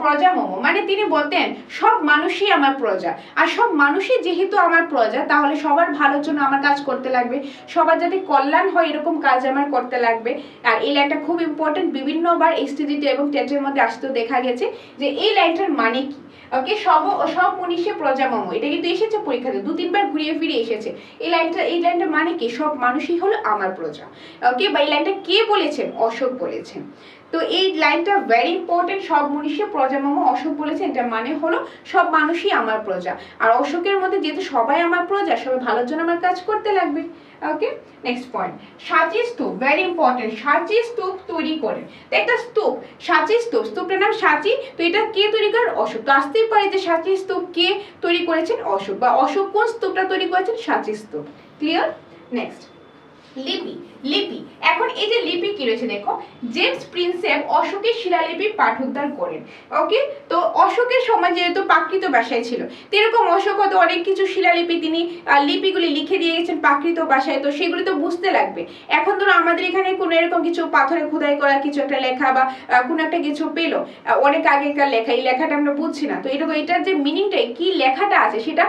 প্রজা মম মানে তিনি বলতেন সব মানুষই আমার প্রজা। আর সব মানুষই যেহেতু আমার প্রজা, তাহলে সবার ভালোর জন্য আমার কাজ করতে লাগবে, সবার যাতে কল্যাণ হয় এরকম কাজ আমার করতে লাগবে। আর এই লাইনটা খুব ইম্পর্টেন্ট, বিভিন্নবার এসটিজিটি এবং টেটের মধ্যে আসতেও দেখা গেছে যে এই লাইনটার মানে কি। ওকে, সব মনীষে প্রজা মম, এটা কিন্তু এসেছে পরীক্ষাতে 2-3 বার ঘুরিয়ে ফিরে এসেছে। এই লাইনটা মানে কি, সব মানুষই হলো আমার প্রজা। ওকে, বা এই লাইনটা কে বলেছেন, অশোক বলেছেন। তো এই লাইনটা ভেরি ইম্পর্টেন্ট, সব মনীষে প্রজা মম, অশোক বলেছেন। এটা মানে হলো সব মানুষই আমার প্রজা। আর অশোকের মধ্যে যেহেতু সবাই আমার প্রজা, সবাই ভালোর জন্য আমার কাজ করতে লাগবে। ওকে, নেক্সট পয়েন্ট, সাঁচি স্তূপ, ভেরি ইম্পর্টেন্ট। সাঁচি স্তূপ তৈরি করেন। তো একটা স্তূপ, সাঁচি স্তূপ, স্তূপটার নাম সাঁচি। তো এটা কে তৈরি করেন, অশোক। তো আসতেই পারে যে সাঁচি স্তূপ কে তৈরি করেছেন, অশোক। বা অশোক কোন স্তূপটা তৈরি করেছেন, সাঁচি স্তূপ। ক্লিয়ার? নেক্সট, লিপি। এখন এই যে লিপি কি রয়েছে দেখো, জেমস প্রিন্সেপ অশোকের শিলালিপি পাঠোদ্ধার করেন। ওকে, তো অশোকের সময় যেহেতু প্রাকৃত ভাষায় ছিল, এরকম অশোক হয়তো অনেক কিছু শিলালিপি তিনি লিপিগুলি লিখে দিয়ে গেছেন প্রাকৃত ভাষায়, তো সেগুলি তো বুঝতে লাগবে। এখন ধরো আমাদের এখানে কোনো এরকম কিছু পাথরে খোদাই করা কিছু একটা লেখা বা কোনো একটা কিছু পেলো, অনেক আগেকার লেখা, এই লেখাটা আমরা বুঝছি না, তো এরকম এটার যে মিনিংটা কি লেখাটা আছে সেটা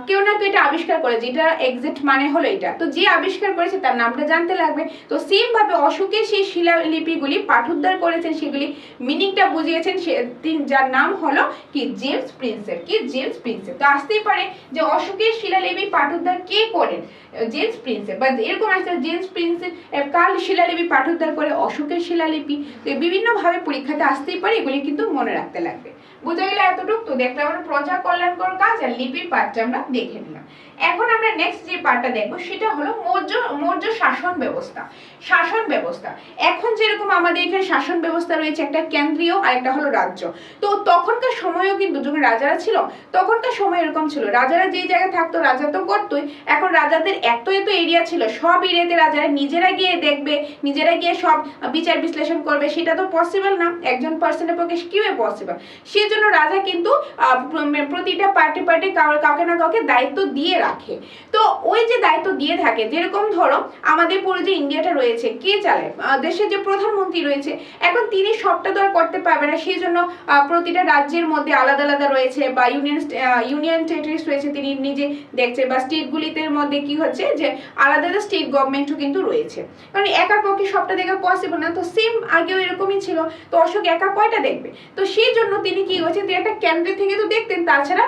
কেউ না কেউ এটা আবিষ্কার করেছে, এটা এক্সাক্ট মানে হলো এটা। তো যে আবিষ্কার করেছে তার নামটা জানতে লাগবে। তো সেম ভাবে অশোকের সেই শিলালিপিগুলি পাঠোদ্ধার করেছেন, সেগুলি মিনিংটা বুঝিয়েছেন যার নাম হলো কি, জেমস প্রিন্সেপ। কি, জেমস প্রিন্সেপ। তো আসতেই পারে যে অশোকের শিলালিপি পাঠোদ্ধার কে করেন, জেমস প্রিন্সেপ। বা এরকম আসতে জেমস প্রিন্সেপ কার শিলালিপি পাঠোদ্ধার করে, অশোকের শিলালিপি। তো বিভিন্ন ভাবে পরীক্ষাতে আসতেই পারে, এগুলি কিন্তু মনে রাখতে লাগবে। বুঝা গেল এতটুকু? তো দেখলাম আমরা প্রজা কল্যাণকর কাজ আর লিপির পাঠটা আমরা দেখে নিলাম। এখন আমরা নেক্সট যে পার্টটা দেখবো সেটা হলো মৌর্য শাসন ব্যবস্থা। শাসন ব্যবস্থা এখন যেরকম আমাদের এখানে শাসন ব্যবস্থা রয়েছে, একটা কেন্দ্রীয় আর একটা হলো রাজ্য। তো তখনকার সময়ও কিন্তু যখন রাজারা ছিল তখনকার সময় এরকম ছিল, রাজারা যে জায়গায় থাকতো রাজা তো করতোই। এখন রাজাদের এত এরিয়া ছিল, সব এরিয়াতে রাজারা নিজেরা গিয়ে দেখবে, নিজেরা গিয়ে সব বিচার বিশ্লেষণ করবে, সেটা তো পসিবল না, একজন পার্সনের পক্ষে কিভাবে পসিবল। সেই জন্য রাজা কিন্তু প্রতিটা পার্টি কাউকে না কাউকে দায়িত্ব দিয়ে রাখে। তো ওই যে দায়িত্ব দিয়ে থাকে, যেরকম ধরো আমাদের পুরো যে ইন্ডিয়াটা রয়েছে কে চালায়, দেশের যে প্রধানমন্ত্রী রয়েছে, এখন তিনি সবটা তো আর করতে পারবে না। সেই জন্য প্রতিটা রাজ্যের মধ্যে আলাদা আলাদা রয়েছে বা ইউনিয়ন টেরিটরিজ রয়েছে, তিনি নিজে দেখছে, বা স্টেটগুলিতে মধ্যে কি হচ্ছে যে আলাদা আলাদা স্টেট গভর্নমেন্টও কিন্তু রয়েছে, কারণ একার পক্ষে সবটা দেখা পসিবল না। তো সেম আগেও এরকমই ছিল, তো অশোক একা কয়টা দেখবে? তো সেই জন্য তিনি কি করছেন, তিনি একটা কেন্দ্র থেকে তো দেখতেন, তাছাড়া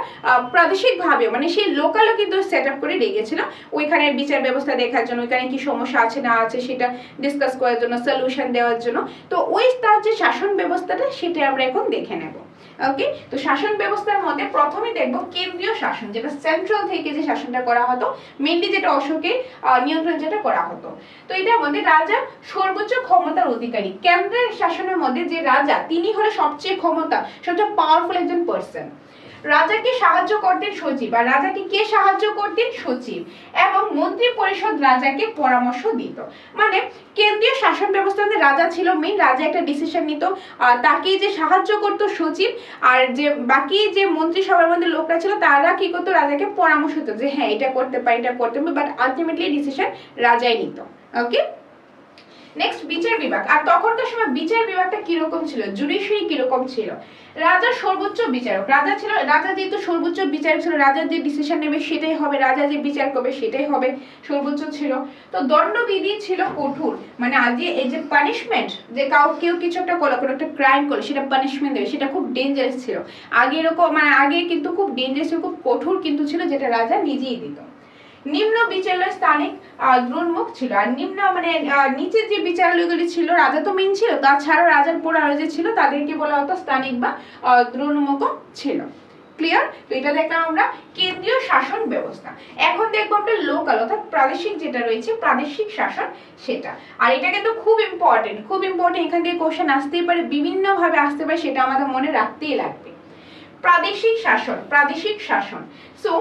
প্রাদেশিকভাবে মানে সেই লোকালও কিন্তু সেট আপ করে রেখেছিল ওইখানের বিচার ব্যবস্থা দেখার জন্য, ওইখানে কি সমস্যা আছে না আছে সেটা ডিসকাস করার জন্য, সলিউশন দেওয়ার জন্য। তো ওই তার যে শাসন ব্যবস্থাটা সেটা আমরা এখন দেখে নেব। ওকে, তো শাসন ব্যবস্থার মধ্যে প্রথমে দেখব কেন্দ্রীয় শাসন, যেটা সেন্ট্রাল থেকে যে শাসনটা করা হতো, মেইনলি যেটা অশোকের নিয়ন্ত্রণ যেটা করা হতো। তো এটার মধ্যে রাজা সর্বোচ্চ ক্ষমতার অধিকারী। কেন্দ্রের শাসনের মধ্যে যে রাজা, তিনি হলো সবচেয়ে সবচেয়ে পাওয়ারফুল একজন পার্সন। রাজাকে সাহায্য করতেন সচিব, আর রাজাকে কে সাহায্য করতেন? সচিব। এবং মন্ত্রী পরিষদ রাজাকে পরামর্শ দিত। মানে কেন্দ্রীয় শাসন ব্যবস্থাতে রাজা ছিল মেইন, রাজা একটা ডিসিশন নিত, তাকে যে সাহায্য করত সচিব, আর যে বাকি যে মন্ত্রিসভার মধ্যে লোকরা ছিল তারা কি করতো, রাজাকে পরামর্শ দিত যে হ্যাঁ এটা করতে পারি, এটা করতে হবে, বাট আলটিমেটলি ডিসিশন রাজাই নিত। ওকে, নেক্সট বিচার বিভাগ। আর তখনকার সময় বিচার বিভাগটা কিরকম ছিল, জুডিশিয়ারি কিরকম ছিল? রাজা সর্বোচ্চ বিচারক, রাজা যেহেতু সর্বোচ্চ বিচারক ছিল, রাজা যে ডিসিশন নেবে সেটাই হবে, রাজা যে বিচার করবে সেটাই হবে, সর্বোচ্চ ছিল। তো দণ্ডবিধি ছিল কঠোর, মানে আজকে এই যে পানিশমেন্ট, যে কেউ কিছু একটা করলো, কোনো একটা ক্রাইম করলো, সেটা পানিশমেন্ট দেবে, সেটা খুব ডেঞ্জারাস ছিল। আগে এরকম মানে আগে কিন্তু খুব ডেঞ্জারাস, খুব কঠোর কিন্তু ছিল, যেটা রাজা নিজেই দিত। নিম্ন বিচারালয় স্থানিক দ্রোণমুখ ছিল, আর নিম্ন মানে নিচের যে বিচারালয়গুলি ছিল, রাজা তো মেইন ছিল, তাছাড়া রাজার পর আরো যে ছিল তাদেরকে বলা হতো স্থানিক বা দ্রোণমুখ ছিল। ক্লিয়ার? তো এটা দেখলাম আমরা কেন্দ্রীয় শাসন ব্যবস্থা। এখন দেখবো আমরা লোকাল অর্থাৎ প্রাদেশিক যেটা রয়েছে, প্রাদেশিক শাসন সেটা। আর এটা কিন্তু খুব ইম্পর্টেন্ট, এখান থেকে কোশ্চেন আসতেই পারে, বিভিন্ন ভাবে আসতে পারে, সেটা আমাদের মনে রাখতেই লাগবে। প্রাদেশিক শাসন। সো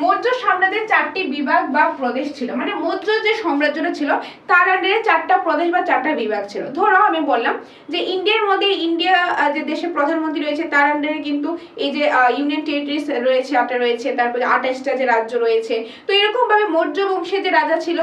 মৌর্য সাম্রাজ্যের 4টি বিভাগ বা প্রদেশ ছিল, মানে মৌর্য যে সাম্রাজ্যটা ছিল তার আন্ডারে 4টা প্রদেশ বা 4টা বিভাগ ছিল। ধরো আমি বললাম যে ইন্ডিয়ার মধ্যে, ইন্ডিয়া যে দেশের প্রধানমন্ত্রী রয়েছে তার আন্ডারে কিন্তু এই যে ইউনিয়ন টেরিটরিজ রয়েছে 8টা রয়েছে, তারপরে 28টা যে রাজ্য রয়েছে। তো এরকম ভাবে মৌর্য বংশের যে রাজা ছিল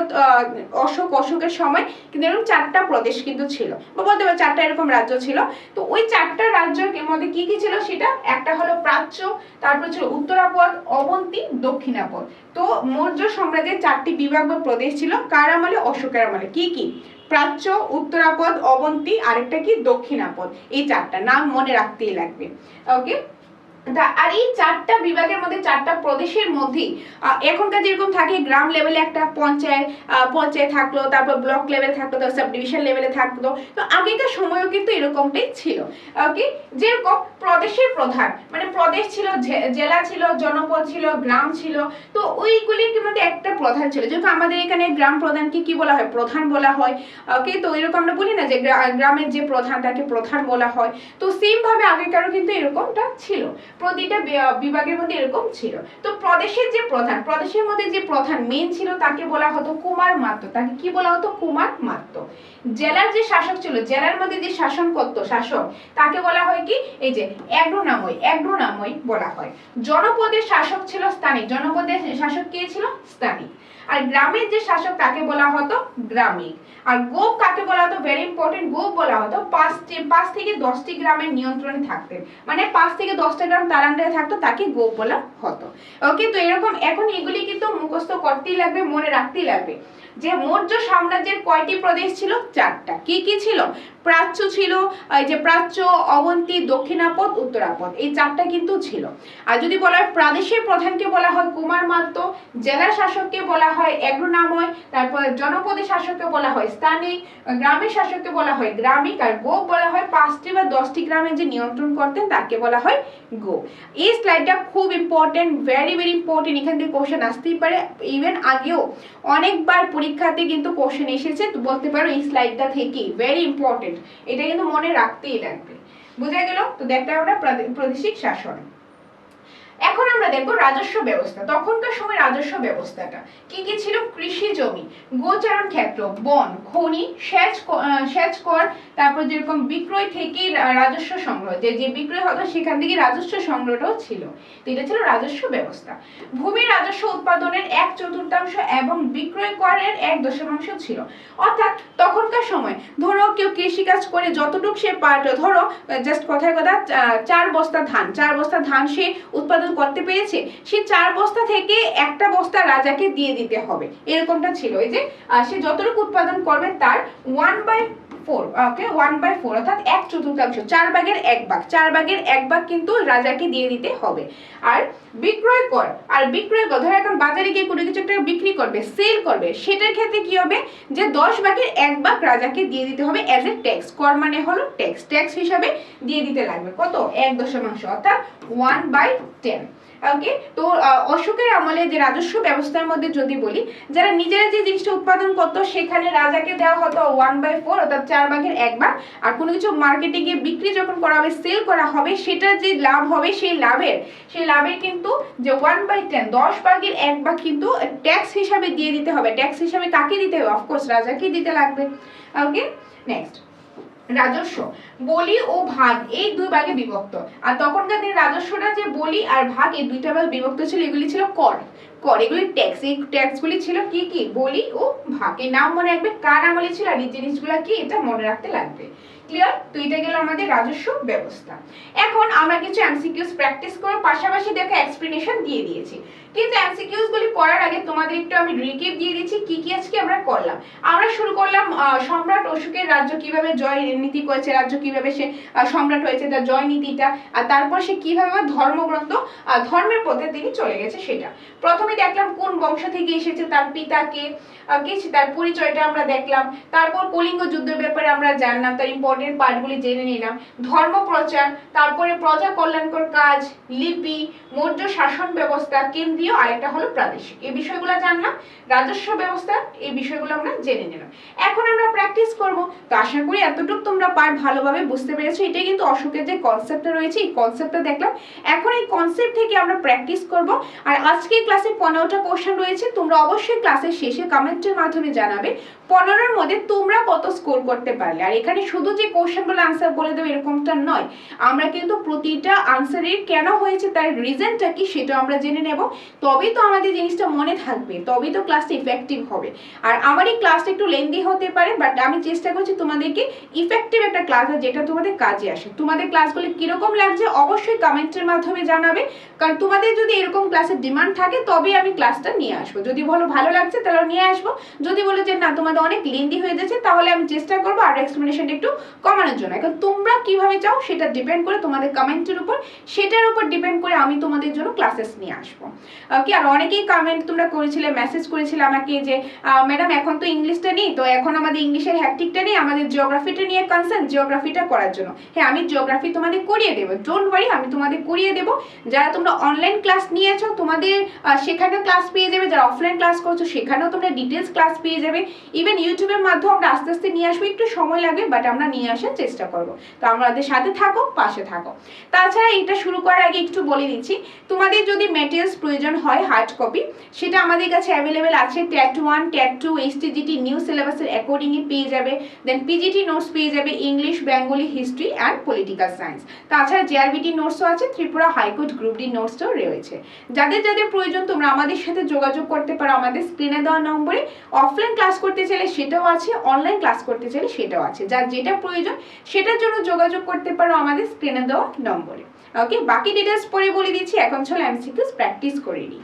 অশোকের সময় কিন্তু এরকম 4টা প্রদেশ কিন্তু ছিল, বা বলতে পারো 4টা এরকম রাজ্য ছিল। তো ওই 4টা রাজ্যের মধ্যে কি কি ছিল সেটা, একটা হলো প্রাচ্য, তারপর ছিল উত্তরাপদ, অবন্তী, দক্ষিণাপদ। তো মৌর্য সাম্রাজ্যের 4টি বিভাগ বা প্রদেশ ছিল কার আমলে? অশোকের আমলে। কি কি? প্রাচ্য, উত্তরাপদ, অবন্তী, আরেকটা কি? দক্ষিণাপদ। এই 4টা নাম মনে রাখতেই লাগবে। ওকে, আর এই 4টা বিভাগের মধ্যে 4টা প্রদেশের মধ্যে এখনকার যেরকম থাকে গ্রাম লেভেলে একটা পঞ্চায়েত থাকলো, তারপর ব্লক লেভেল থাকলো, তারপর সাব ডিভিশন লেভেলে থাকলো। তো আগেকার সময়ও কিন্তু এরকমটাই ছিল। ওকে, যেরকম প্রদেশের প্রধান, মানে প্রদেশ ছিল, জেলা ছিল, জনপদ ছিল, গ্রাম ছিল। তো ওইগুলির মধ্যে একটা প্রধান ছিল, যেরকম আমাদের এখানে গ্রাম প্রধানকে কি বলা হয়? প্রধান বলা হয়। ওকে, তো এরকম আমরা বলি না যে গ্রামের যে প্রধান তাকে প্রধান বলা হয়। তো সেম ভাবে আগেকারও কিন্তু এরকমটা ছিল, প্রতিটা বিভাগের মধ্যে এরকম ছিল। তো প্রদেশের মধ্যে যে প্রধান মেইন ছিল তাকে বলা হতো কুমার মাত্র, তাকে কি বলা হতো? কুমার মাত্র। জেলার যে শাসক ছিল, জেলার মধ্যে যে শাসন করতো শাসক, তাকে বলা হয় কি? এই যে এগ্রোনাময় বলা হয়। জনপদের শাসক ছিল স্থানিক, জনপদের শাসক কে ছিল? স্থানিক। আর গ্রামের যে শাসক তাকে বলা হতো গ্রামিক। আর গোপ কাকে বলা হতো? ভেরি ইম্পর্টেন্ট, গোপ বলা হতো 5 থেকে 10টি গ্রামের নিয়ন্ত্রণে থাকতেন, মানে 5 থেকে 10টা গ্রাম তার আন্ডারে থাকতো, তাকে গোপ বলা হতো। ওকে, তো এরকম এখন এগুলি কিন্তু মুখস্থ করতেই লাগবে, মনে রাখতেই লাগবে যে মৌর্য সাম্রাজ্যের কয়টি প্রদেশ ছিল? 4টা। কি কি ছিল? প্রাচ্য ছিল, এই যে প্রাচ্য, অবন্তী, দক্ষিণাপদ, উত্তরাপদ, এই চারটা কিন্তু ছিল। আর যদি বলা হয় প্রাদেশিক প্রধানকে বলা হয় কুমার মাত্র, জেলা শাসককে বলা হয় এগ্রনাময়, তারপর জনপদের শাসককে বলা হয় স্থানিক, গ্রামের শাসককে বলা হয় গ্রামিক, আর গোপ বলা হয় 5টি বা 10টি গ্রামে যে নিয়ন্ত্রণ করতেন তাকে বলা হয় গোপ। এই স্লাইডটা খুব ইম্পর্টেন্ট, ভেরি ভেরি ইম্পর্টেন্ট, এখান থেকে কোশ্চেন আসতেই পারে, ইভেন আগেও অনেকবার পরীক্ষাতে কিন্তু কোশ্চেন এসেছে, তো বলতে পারো এই স্লাইডটা থেকে ভেরি ইম্পর্টেন্ট, এটা কিন্তু মনে রাখতেই লাগবে। বুঝা গেল? তো দেখতে আমরা প্রাদেশিক শাসন। এখন আমরা দেখবো রাজস্ব ব্যবস্থা। তখনকার সময় রাজস্ব ব্যবস্থাটা কি কি ছিল? কৃষি জমি, গোচারণ ক্ষেত্র, বন, খনি, সেচ কর, তারপর যেরকম বিক্রয় থেকে রাজস্ব সংগ্রহ, যে বিক্রয় হতো সেখান থেকে রাজস্ব সংগ্রহটাও ছিল। তো এটা ছিল রাজস্ব ব্যবস্থা। ভূমি রাজস্ব উৎপাদনের 1/4 এবং বিক্রয় করের 1/10 ছিল। অর্থাৎ তখনকার সময় ধরো কেউ কৃষিকাজ করে যতটুকু সে পারতো, ধরো জাস্ট কথায় কথা 4 বস্তা ধান সে উৎপাদন করতে পেরেছে, সেই 4 বস্তা থেকে একটা বস্তা রাজাকে দিয়ে দিতে হবে, এরকমটা ছিল। এই যে সে যতটুকু উৎপাদন করবে তার 1/4, ওকে 1/4 অর্থাৎ 1/4, 4 ভাগের 1 ভাগ, 4 ভাগের 1 ভাগ কিন্তু রাজাকে দিয়ে দিতে হবে। আর বিক্রয় কর, ধরো এখন বাজারে গিয়ে কোনো কিছু একটা বিক্রি করবে, সেল করবে, সেটার ক্ষেত্রে কি হবে যে 10 ভাগের 1 ভাগ রাজাকে দিয়ে দিতে হবে অ্যাজ এ ট্যাক্স। কর মানে হলো ট্যাক্স হিসাবে দিয়ে দিতে লাগবে কত? 1/10 অর্থাৎ 1/10। ওকে, তো অশোকের আমলে যে রাজস্ব ব্যবস্থার মধ্যে যদি বলি, যারা নিজেরা যে জিনিসটা উৎপাদন করতো সেখানে রাজাকে দেওয়া হতো 1/4 অর্থাৎ 4 ভাগের 1 ভাগ। আর কোনো কিছু মার্কেটে গিয়ে বিক্রি যখন করা হবে, সেল করা হবে, সেটা যে লাভ হবে সেই লাভের কিন্তু যে 1/10 10 ভাগের 1 ভাগ কিন্তু ট্যাক্স হিসাবে দিয়ে দিতে হবে। ট্যাক্স হিসাবে কাকে দিতে হবে? অফকোর্স রাজাকে দিতে লাগবে। ওকে, নেক্সট রাজস্ব, বলি ও ভাগ, এই 2 ভাগে বিভক্ত। আর তখনকার দিনে রাজস্বটা যে বলি আর ভাগ এই 2টা ভাগে বিভক্ত ছিল। এগুলি ছিল কর, এগুলি ট্যাক্স। এই ট্যাক্সগুলি ছিল কি কি? বলি ও ভাগ। এই নাম মনে রাখবে কার আমলে ছিল আর এই জিনিসগুলো কি, এটা মনে রাখতে লাগবে। ক্লিয়ার? তো এটা গেল আমাদের রাজস্ব ব্যবস্থা। এখন আমরা কিছু এমসিকিউস প্র্যাকটিস করব, পাশাপাশি দেখো এক্সপ্লেনেশন দিয়ে দিয়েছি। কিন্তু এমসিকিউস গুলি করার আগে তোমাদের একটু আমি রিক্যাপ দিয়ে দিচ্ছি কি কি আজকে আমরা করলাম। আমরা শুরু করলাম সম্রাট অশোকের রাজ্য কিভাবে জয় নীতি করেছে, রাজ্য কিভাবে সে সম্রাট হয়েছে, তার জয় নীতিটা, আর তারপর সে কিভাবে ধর্মগ্রন্থ ধর্মের পথে তিনি চলে গেছে সেটা। প্রথমে দেখলাম কোন বংশ থেকে এসেছে, তার পিতাকে, তার পরিচয়টা আমরা দেখলাম। তারপর কলিঙ্গ যুদ্ধের ব্যাপারে আমরা জানলাম, তার ইম্পর্টেন্ট পার্টগুলি জেনে নিলাম। ধর্ম প্রচার, তারপরে প্রজা কল্যাণকর কাজ, লিপি, মৌর্য শাসন ব্যবস্থা, কেন্দ্রীয়, আরেকটা হলো প্রাদেশিক, এই বিষয়গুলো জানলাম। রাজস্ব ব্যবস্থা, এই বিষয়গুলো আমরা জেনে নিলাম। এখন আমরা প্র্যাকটিস করব। তো আশা করি এতটুকু তোমরা ভালোভাবে বুঝতে পেরেছো। এটাই কিন্তু অশোকের যে কনসেপ্টটা রয়েছে, এই কনসেপ্টটা দেখলাম। এখন এই কনসেপ্ট থেকে আমরা প্র্যাকটিস করব। আর আজকে ক্লাসে 15টা কোশ্চেন রয়েছে। তোমরা অবশ্যই ক্লাসের শেষে কমেন্টের মাধ্যমে জানাবে 15-এর মধ্যে তোমরা কত স্কোর করতে পারলে। আর এখানে শুধু যে কোশ্চেনগুলো আনসার বলে দেবো এরকমটা নয়, আমরা কিন্তু প্রতিটা আনসারের কেন হয়েছে তার রিজনটা কি সেটা আমরা জেনে নেব। তবেই তো আমাদের জিনিসটা মনে থাকবে, তবেই তো ক্লাসটা ইফেক্টিভ হবে। আর আমার এই ক্লাসটা একটু লেন্দি হতে পারে, বাট আমি চেষ্টা করছি তোমাদেরকে ইফেক্টিভ একটা ক্লাস যেটা তোমাদের কাজে আসে। তোমাদের ক্লাসগুলো কিরকম লাগছে অবশ্যই কমেন্টের মাধ্যমে জানাবে, কারণ তোমাদের যদি এরকম ক্লাসের ডিমান্ড থাকে তবেই আমি ক্লাসটা নিয়ে আসবো। যদি বলো ভালো লাগছে তাহলে নিয়ে আসবো, যদি বলো যে না তোমাদের অনেক লেন্দি হয়ে যাচ্ছে তাহলে আমি চেষ্টা করবো আর এক্সপ্লেনেশনটা একটু কমানোর জন্য। এখন তোমরা কিভাবে চাও সেটা ডিপেন্ড করে তোমাদের কমেন্টের উপর, সেটার উপর ডিপেন্ড করে আমি তোমাদের জন্য ক্লাসেস নিয়ে আসবো। ওকে, আর অনেকেই কমেন্ট তোমরা করেছিলে, মেসেজ করেছিলে আমাকে যে ম্যাডাম এখন তো ইংলিশটা নেই, তো এখন আমাদের ইংলিশের হ্যাকটিকটা নেই, আমাদের জিওগ্রাফিটা নিয়ে কনসার্ন, জিওগ্রাফিটা করার জন্য। হ্যাঁ, আমি জিওগ্রাফি তোমাদের করিয়ে দেবো, ডোন্ট ওয়ারি, আমি তোমাদের করিয়ে দেবো। যারা তোমরা অনলাইন ক্লাস নিয়েছো তোমাদের সেখানেও ক্লাস পেয়ে যাবে, যারা অফলাইন ক্লাস করছো সেখানেও তোমরা ডিটেলস ক্লাস পেয়ে যাবে। ইভেন ইউটিউবের মাধ্যমে আমরা আস্তে আস্তে নিয়ে আসবো, একটু সময় লাগবে বাট আমরা নিয়ে আসার চেষ্টা করবো। তো আমাদের সাথে থাকো, পাশে থাকো। তাছাড়া এটা শুরু করার আগে একটু বলে দিচ্ছি, তোমাদের যদি ম্যাটেরিয়ালস প্রয়োজন হয় হার্ড কপি, সেটা আমাদের কাছে অ্যাভেলেবেল আছে। ট্যাট 1, ট্যাট 2, HTGT নিউ সিলেবাসের অ্যাকর্ডিংলি পেয়ে যাবে। দেন পিজিটি নোটস পেয়ে যাবে, English, Bengali, history and political science. তাছাড়া জেআরবিটি নোটসও আছে, ত্রিপুরা হাইকোর্ট গ্রুপ ডি নোটসটাও রয়েছে। যাদের যাদের প্রয়োজন তোমরা আমাদের সাথে যোগাযোগ করতে পারো আমাদের স্ক্রিনে দেওয়া নম্বরে। অফলাইন ক্লাস করতে চাইলে সেটাও আছে, অনলাইন ক্লাস করতে চাইলে সেটাও আছে। যার যেটা প্রয়োজন সেটার জন্য যোগাযোগ করতে পারো আমাদের স্ক্রিনে দেওয়া নম্বরে। ওকে, বাকি ডিটেলস পরে বলে দিচ্ছি, এখন চলো এমসিকিউস প্র্যাকটিস করে নিই।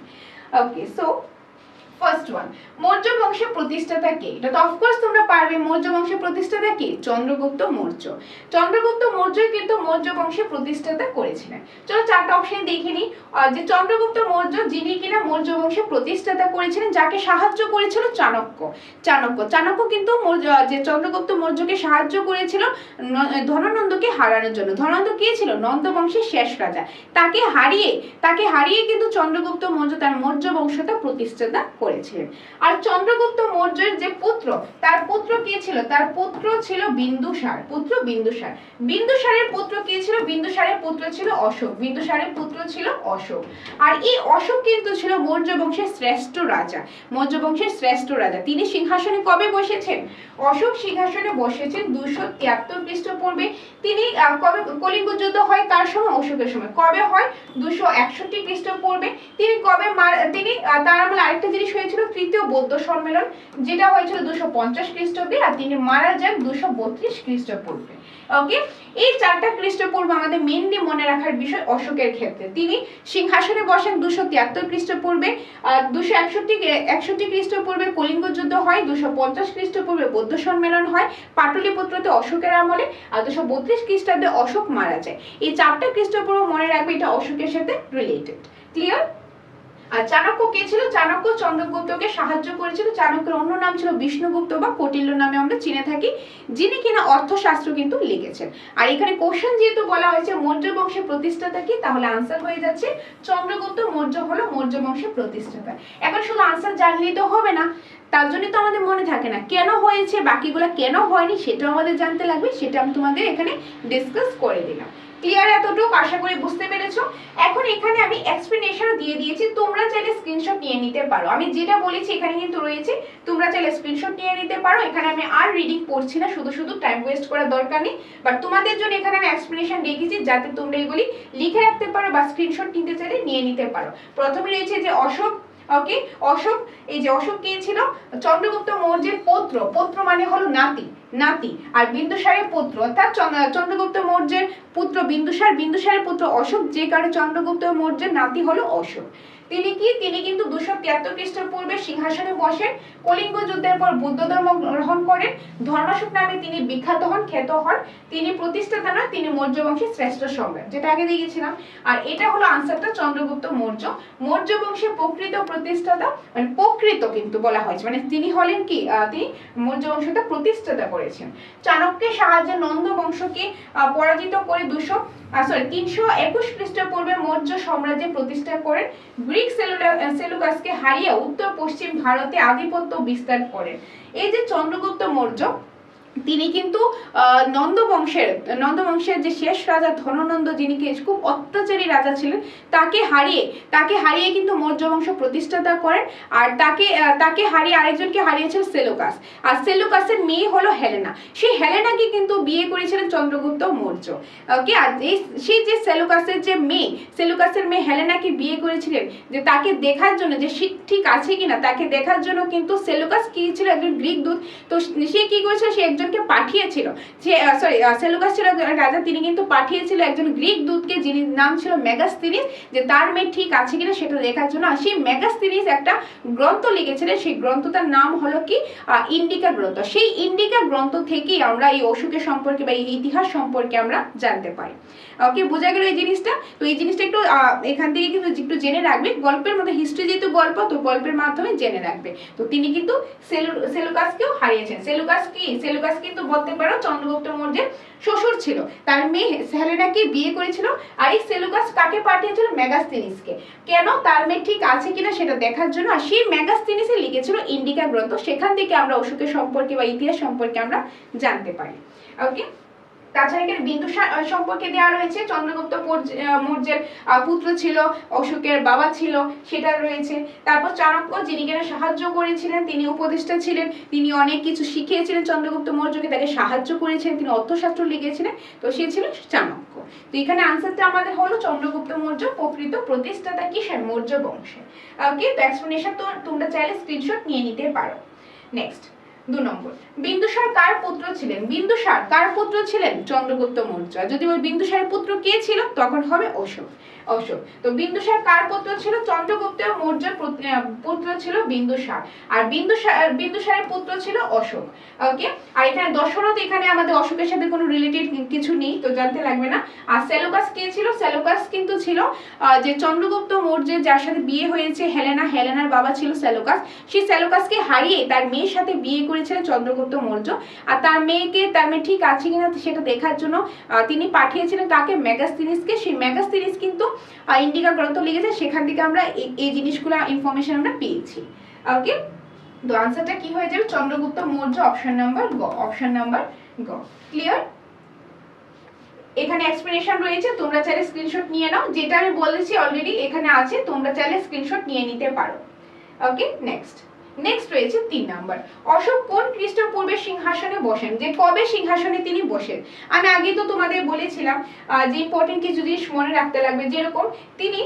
ওকে, সো ফার্স্ট ওয়ান, মৌর্য বংশের প্রতিষ্ঠাতা কে? এটা তো অফকোর্স তোমরা পারবে। মৌর্য বংশের প্রতিষ্ঠাতা কে? চন্দ্রগুপ্ত মৌর্য। চন্দ্রগুপ্ত মৌর্য কিন্তু মৌর্য বংশের প্রতিষ্ঠাতা করেছিলেন। চলো চারটা অপশন দেখে নিই। যে চন্দ্রগুপ্ত মৌর্য যিনি কিনা মৌর্য বংশের প্রতিষ্ঠাতা করেছিলেন, যাকে সাহায্য করেছিল চাণক্য। চাণক্য কিন্তু যে চন্দ্রগুপ্ত মৌর্যকে সাহায্য করেছিল ধননন্দকে হারানোর জন্য। ধননন্দ কে ছিল? নন্দ বংশের শেষ রাজা। তাকে হারিয়ে কিন্তু চন্দ্রগুপ্ত মৌর্য তার মৌর্য বংশটা প্রতিষ্ঠাতা করেছিলেন। আর চন্দ্রগুপ্ত মৌর্যের যে পুত্র, তার পুত্র কে ছিল? তার পুত্র ছিল বিন্দুসার। বিন্দুসারের পুত্র কে ছিল? বিন্দুসারের পুত্র ছিল অশোক। আর এই অশোক কিন্তু ছিল মৌর্য বংশের শ্রেষ্ঠ রাজা। তিনি সিংহাসনে কবে বসেছেন? অশোক সিংহাসনে বসেছেন 273 খ্রিস্টপূর্বে। তিনি কবে কলিঙ্গ যুদ্ধ হয়? কার সময়? অশোকের সময়। কবে হয়? 261 খ্রিস্টপূর্বে। তিনি তার আমলে আরেকটা জিনিস হয়েছিল, তৃতীয় বৌদ্ধ সম্মেলন, যেটা হয়েছিল 250 খ্রিস্টাব্দে। আর তিনি মারা যান 232 খ্রিস্টপূর্বে। ওকে, এই চারটা খ্রিস্টপূর্ব আমাদের মেইনলি মনে রাখার বিষয় অশোকের ক্ষেত্রে। তিনি সিংহাসনে বসেন 273 খ্রিস্টপূর্বে, 261 খ্রিস্টপূর্বে কলিঙ্গ যুদ্ধ হয়, 250 খ্রিস্টপূর্বে বৌদ্ধ সম্মেলন হয় পাটলিপুত্রতে অশোকের আমলে, আর 232 খ্রিস্টাব্দে অশোক মারা যায়। এই চারটা খ্রিস্টপূর্ব মনে রাখবে, এটা অশোকের সাথে রিলেটেড। ক্লিয়ার? আর চাণক্য কে ছিল? চাণক্য চন্দ্রগুপ্তকে সাহায্য করেছিল। চাণক্যের অন্য নাম ছিল বিষ্ণুগুপ্ত বা কৌটিল্য নামে আমরা চিনে থাকি, যিনি কিনা অর্থশাস্ত্র কিন্তু লিখেছেন। আর এখানে কোশ্চেন যেহেতু বলা হয়েছে মৌর্য বংশের প্রতিষ্ঠাতা কি, তাহলে আনসার হয়ে যাচ্ছে চন্দ্রগুপ্ত মৌর্য হলো মৌর্য বংশের প্রতিষ্ঠাতা। এখন শুধু আনসার জানলেই তো হবে না, তার জন্য তো আমাদের মনে থাকে না কেন হয়েছে, বাকিগুলো কেন হয়নি সেটাও আমাদের জানতে লাগবে। সেটা আমি তোমাদের এখানে ডিসকাস করে দিলাম। ক্লিয়ার? এতটুকু আশা করি বুঝতে পেরেছো। এখন এখানে আমি এক্সপ্লেনেশন দিয়ে দিয়েছি, তোমরা চাইলে স্ক্রিনশট নিয়ে নিতে পারো। আমি যেটা বলেছি এখানে কিন্তু রয়েছে, তোমরা চাইলে স্ক্রিনশট নিয়ে নিতে পারো। এখানে আমি আর রিডিং পড়ছি না, শুধু টাইম ওয়েস্ট করার দরকার নেই। বাট তোমাদের জন্য এখানে আমি এক্সপ্লেনেশন রেখেছি যাতে তোমরা এগুলি লিখে রাখতে পারো বা স্ক্রিনশট নিতে চাইলে নিয়ে নিতে পারো। প্রথমে রয়েছে যে অশোক। ওকে, অশোক, এই যে অশোক কে ছিল? চন্দ্রগুপ্ত মৌর্যের পৌত্র মানে হলো নাতি। আর বিন্দুসারের পুত্র, অর্থাৎ চন্দ্রগুপ্ত মৌর্যের পুত্র বিন্দুসারের পুত্র অশোক, যে কারণে চন্দ্রগুপ্ত মৌর্যের নাতি হলো অশোক। তিনি কিন্তু 273 খ্রিস্টপূর্বে সিংহাসনে বসেন। কলিঙ্গ যুদ্ধের পর বুদ্ধ ধর্ম গ্রহণ করেন। ধর্মাশোক নামে তিনি বিখ্যাত হন। তিনি প্রতিষ্ঠাতা নয়, তিনি মৌর্য বংশের শ্রেষ্ঠ সম্রাট, যেটা আগে দেখেছিলাম। আর এটা হলো আনসারটা, চন্দ্রগুপ্ত মৌর্য বংশের প্রকৃত প্রতিষ্ঠাতা, মানে প্রকৃত কিন্তু বলা হয়েছে, মানে তিনি হলেন কি, তিনি মৌর্য বংশটা প্রতিষ্ঠাতা করেছেন। চাণক্যের সাহায্যে নন্দ বংশকে পরাজিত করে 321 খ্রিস্টপূর্বে মৌর্য সাম্রাজ্য প্রতিষ্ঠা করেন। গ্রিক সেলুকাসকে হারিয়ে উত্তর পশ্চিম ভারতে আধিপত্য বিস্তার করেন। এই যে চন্দ্রগুপ্ত মৌর্য, তিনি কিন্তু নন্দ বংশের যে শেষ রাজা ধননন্দ, যিনি খুব অত্যাচারী রাজা ছিলেন, তাকে হারিয়ে কিন্তু মৌর্য বংশ প্রতিষ্ঠাতা করেন। আর তাকে হারিয়ে আরেকজনকে হারিয়েছিল সেলুকাস। আর সেলুকাসের মেয়ে হলো হেলেনা। সেই হেলেনাকে কিন্তু বিয়ে করেছিলেন চন্দ্রগুপ্ত মৌর্য। ওকে, আর সেই যে সেলুকাসের মেয়ে হেলেনাকে বিয়ে করেছিলেন, যে তাকে দেখার জন্য যে ঠিক আছে কিনা তাকে দেখার জন্য কিন্তু সেলুকাস কি ছিল, একজন গ্রিক দূত। তো সে কি করেছিল, সে একজনকে পাঠিয়েছিল, সেলুকাস ছিল রাজা, তিনি কিন্তু পাঠিয়েছিল একজন গ্রিক দূতকে, যিনি নাম ছিল মেগাস্থিনিস, যে তার মেয়ে ঠিক আছে কিনা সেটা দেখার জন্য। আর সেই মেগাস্থিনিস একটা গ্রন্থ লিখেছিলেন, সেই গ্রন্থটার নাম হলো কি, ইন্ডিকা গ্রন্থ। সেই ইন্ডিকা গ্রন্থ থেকেই আমরা এই অশোকের সম্পর্কে বা এই ইতিহাস সম্পর্কে আমরা জানতে পারি। ওকে, বোঝা গেল এই জিনিসটা? তো এই জিনিসটা একটু এখান থেকে কিন্তু একটু জেনে রাখবে, গল্পের মধ্যে হিস্ট্রি যেহেতু গল্প, তো গল্পের মাধ্যমে জেনে রাখবে। তো তিনি কিন্তু সেলুকাসকেও হারিয়েছেন। সেলুকাস কিন্তু বলতে পারো চন্দ্রগুপ্ত মৌর্যের শ্বশুর ছিল, তার মেয়ে হেলেনাকে বিয়ে করেছিল। আর এই সেলুকাস কাকে পাঠিয়েছিল? মেগাস্থিনিসকে। কেন? তার মেয়ে ঠিক আছে কিনা সেটা দেখার জন্য। আর সেই মেগাস্থিনিসে লিখেছিল ইন্ডিকা গ্রন্থ, সেখান থেকে আমরা অশোকের সম্পর্কে বা ইতিহাস সম্পর্কে আমরা জানতে পারি। ওকে, তাছাড়া এখানে বিন্দুসার সম্পর্কে দেওয়া রয়েছে, চন্দ্রগুপ্ত মৌর্যের পুত্র ছিল, অশোকের বাবা ছিল, সেটা রয়েছে। তারপর চাণক্য, যিনি কিনা সাহায্য করেছিলেন, তিনি উপদেষ্টা ছিলেন, তিনি অনেক কিছু শিখিয়েছিলেন চন্দ্রগুপ্ত মৌর্যকে, তাকে সাহায্য করেছিলেন, তিনি অর্থশাস্ত্র লিখেছিলেন, তো সে ছিল চাণক্য। তো এখানে আনসারটা আমাদের হলো চন্দ্রগুপ্ত মৌর্য প্রকৃত প্রতিষ্ঠাতা কিসের? মৌর্য বংশের। ওকে, তো এক্সপ্লেনেশন তো তোমরা চাইলে স্ক্রিনশট নিয়ে নিতে পারো। নেক্সট, নম্বর, বিন্দুসার কার পুত্র ছিলেন? বিন্দুসার কার পুত্র ছিলেন? চন্দ্রগুপ্ত মৌর্য। যদি ওই বিন্দুসারের পুত্র কে ছিল তখন হবে অশোক। অশোক। তো বিন্দুসার কার পুত্র ছিল? চন্দ্রগুপ্ত মৌর্যের পুত্র ছিল বিন্দুসার, আর বিন্দুসারের পুত্র ছিল অশোক। ওকে, আর এখানে দশরথ, এখানে আমাদের অশোকের সাথে কোনো রিলেটেড কিছু নেই, তো জানতে লাগবে না। আর সেলুকাস কে ছিল? সেলুকাস কিন্তু ছিল যে চন্দ্রগুপ্ত মৌর্যের যার সাথে বিয়ে হয়েছে হেলেনা, হেলেনার বাবা ছিল সেলুকাস। সেই সেলুকাসকে হারিয়ে তার মেয়ের সাথে বিয়ে করেছিলেন চন্দ্রগুপ্ত মৌর্য। আর তার মেয়ে ঠিক আছে কিনা সেটা দেখার জন্য তিনি পাঠিয়েছিলেন কাকে? মেগাস্তিনিসকে। সেই মেগাস্তিনিস কিন্তু ইন্ডিকা গ্রন্থ লিখেছে, সেখান থেকে আমরা এই জিনিসগুলো ইনফরমেশন আমরা পেয়েছি। ওকে, তো আনসারটা কি হয়ে যাবে? চন্দ্রগুপ্ত মৌর্য, অপশন নাম্বার গ। অপশন নাম্বার গ। ক্লিয়ার? এখানে এক্সপ্লেনেশন রয়েছে, তোমরা চাইলে স্ক্রিনশট নিয়ে নাও, যেটা আমি বলেছি অলরেডি এখানে আছে, তোমরা চাইলে স্ক্রিনশট নিয়ে নিতে পারো। ওকে, নেক্সট রয়েছে 3 নাম্বার, অশোক কোন খ্রিস্টপূর্বে সিংহাসনে বসেন? যে কবে সিংহাসনে তিনি বসেন। আমি আগে তো তোমাদের বলেছিলাম যে ইম্পর্টেন্ট কিছু জিনিস মনে রাখতে লাগবে, যেরকম তিনি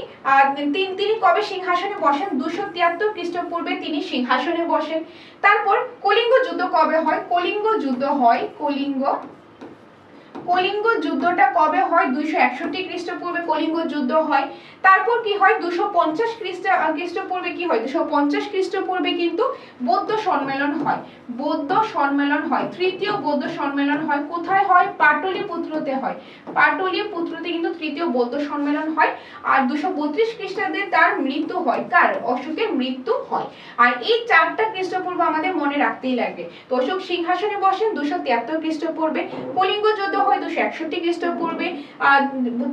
কবে সিংহাসনে বসেন? 273 খ্রিস্টপূর্বে তিনি সিংহাসনে বসেন। তারপর কলিঙ্গ যুদ্ধ কবে হয়? কলিঙ্গ যুদ্ধটা কবে হয়? 261 খ্রিস্টপূর্বে কলিঙ্গ যুদ্ধ হয়। তারপর কি হয়? 250 খ্রিস্টপূর্বে কি হয়? 250 খ্রিস্টপূর্বে কিন্তু বৌদ্ধ সম্মেলন হয়। তৃতীয় বৌদ্ধ সম্মেলন হয়। কোথায় হয়? পাটলিপুত্রতে হয়। পাটলিপুত্রতে কিন্তু তৃতীয় বৌদ্ধ সম্মেলন হয়। আর 232 খ্রিস্টাব্দে তার মৃত্যু হয়। কার? অশোকের মৃত্যু হয়। আর এই 4টা খ্রিস্টপূর্ব আমাদের মনে রাখতেই লাগবে। তো অশোক সিংহাসনে বসেন 273 খ্রিস্টপূর্বে, কলিঙ্গ যুদ্ধ হয় 261 খ্রিস্টপূর্বে,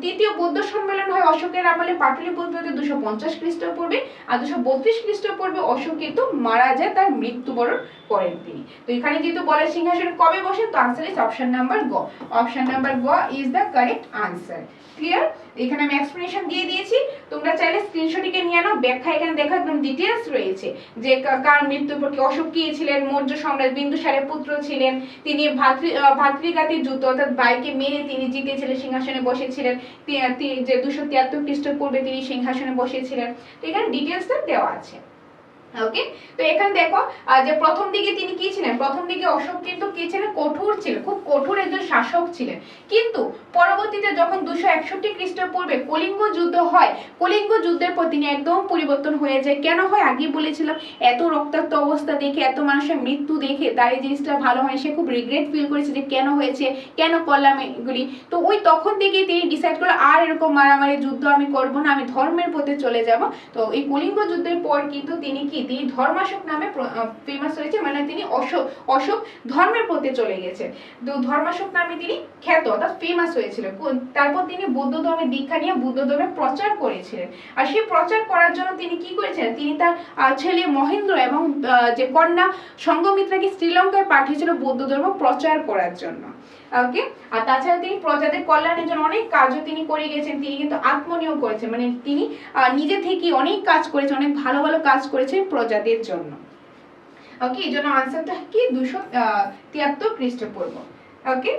তৃতীয় বৌদ্ধ সম্মেলন হয় অশোকের আমলে পাটলিপুত্রতে 250 খ্রিস্টপূর্বে, আর 232 খ্রিস্টপূর্বে অশোক কিন্তু মারা যায়, তার মৃত্যুবরণ করেন তিনি। তো এখানে যেহেতু বলে সিংহাসনে কবে বসেন, তো আনসার ইজ অপশন নাম্বার গ। অপশন নাম্বার গ is the correct answer. Clear? এখানে আমি এক্সপ্লেনেশন দিয়ে দিয়েছি, তোমরা চাইলে স্ক্রিনশটে নিয়ে নাও, ব্যাখ্যা এখানে দেখো একদম ডিটেইলস রয়েছে যে কার মৃত্যুর পর অশোক কি ছিলেন, মৌর্য সম্রাট বিন্দুসারের পুত্র ছিলেন, তিনি ভাতৃঘাতী যুদ্ধ অর্থাৎ ভাইকে মেরে তিনি জিতেছিলেন, সিংহাসনে বসেছিলেন, যে 273 খ্রিস্টপূর্বে তিনি সিংহাসনে বসেছিলেন। তো এখানে ডিটেইলসটা দেওয়া আছে। ওকে, তো এখানে দেখো যে প্রথম দিকে তিনি কি ছিলেন? প্রথম দিকে অশোক কিন্তু কি ছিলেন? কঠোর ছিলেন, খুব কঠোর একজন শাসক ছিলেন। কিন্তু পরবর্তীতে যখন 261 খ্রিস্টপূর্বে কলিঙ্গ যুদ্ধ হয়, কলিঙ্গ যুদ্ধের পর তিনি একদম পরিবর্তন হয়ে যায়। কেন হয়? আগে বলেছিলাম, এত রক্তাক্ত অবস্থা দেখে, এত মানুষের মৃত্যু দেখে তার এই জিনিসটা ভালো হয়, সে খুব রিগ্রেট ফিল করেছে যে কেন হয়েছে, কেন করলাম এগুলি। তো ওই তখন থেকেই তিনি ডিসাইড করলো আর এরকম মারামারি যুদ্ধ আমি করব না, আমি ধর্মের পথে চলে যাব। তো এই কলিঙ্গ যুদ্ধের পর কিন্তু তিনি তিনি ধর্মাশোক নামে ফেমাস হয়েছে, মানে তিনি অশোক ধর্মের পথে চলে গেছে, তো ধর্মাশোক নামে তিনি খ্যাত অর্থাৎ ফেমাস হয়েছিল। তারপর তিনি বৌদ্ধ ধর্মের দীক্ষা নিয়ে বৌদ্ধ ধর্মের প্রচার করেছিলেন। আর সেই প্রচার করার জন্য তিনি কি করেছিলেন? তিনি তার ছেলে মহেন্দ্র এবং যে কন্যা সঙ্ঘমিত্রাকে শ্রীলঙ্কায় পাঠিয়েছিল বৌদ্ধ ধর্ম প্রচার করার জন্য। ওকে, আর তাছাড়া তিনি প্রজাদের কল্যাণের জন্য অনেক কাজও তিনি করে গেছেন। তিনি কিন্তু আত্মনিয়োগ করেছেন, মানে তিনি নিজে থেকে অনেক কাজ করেছেন, অনেক ভালো ভালো কাজ করেছেন প্রজাদের জন্য। ওকে, এই জন্য আনসারটা কি 273 খ্রিস্টপূর্ব। ওকে,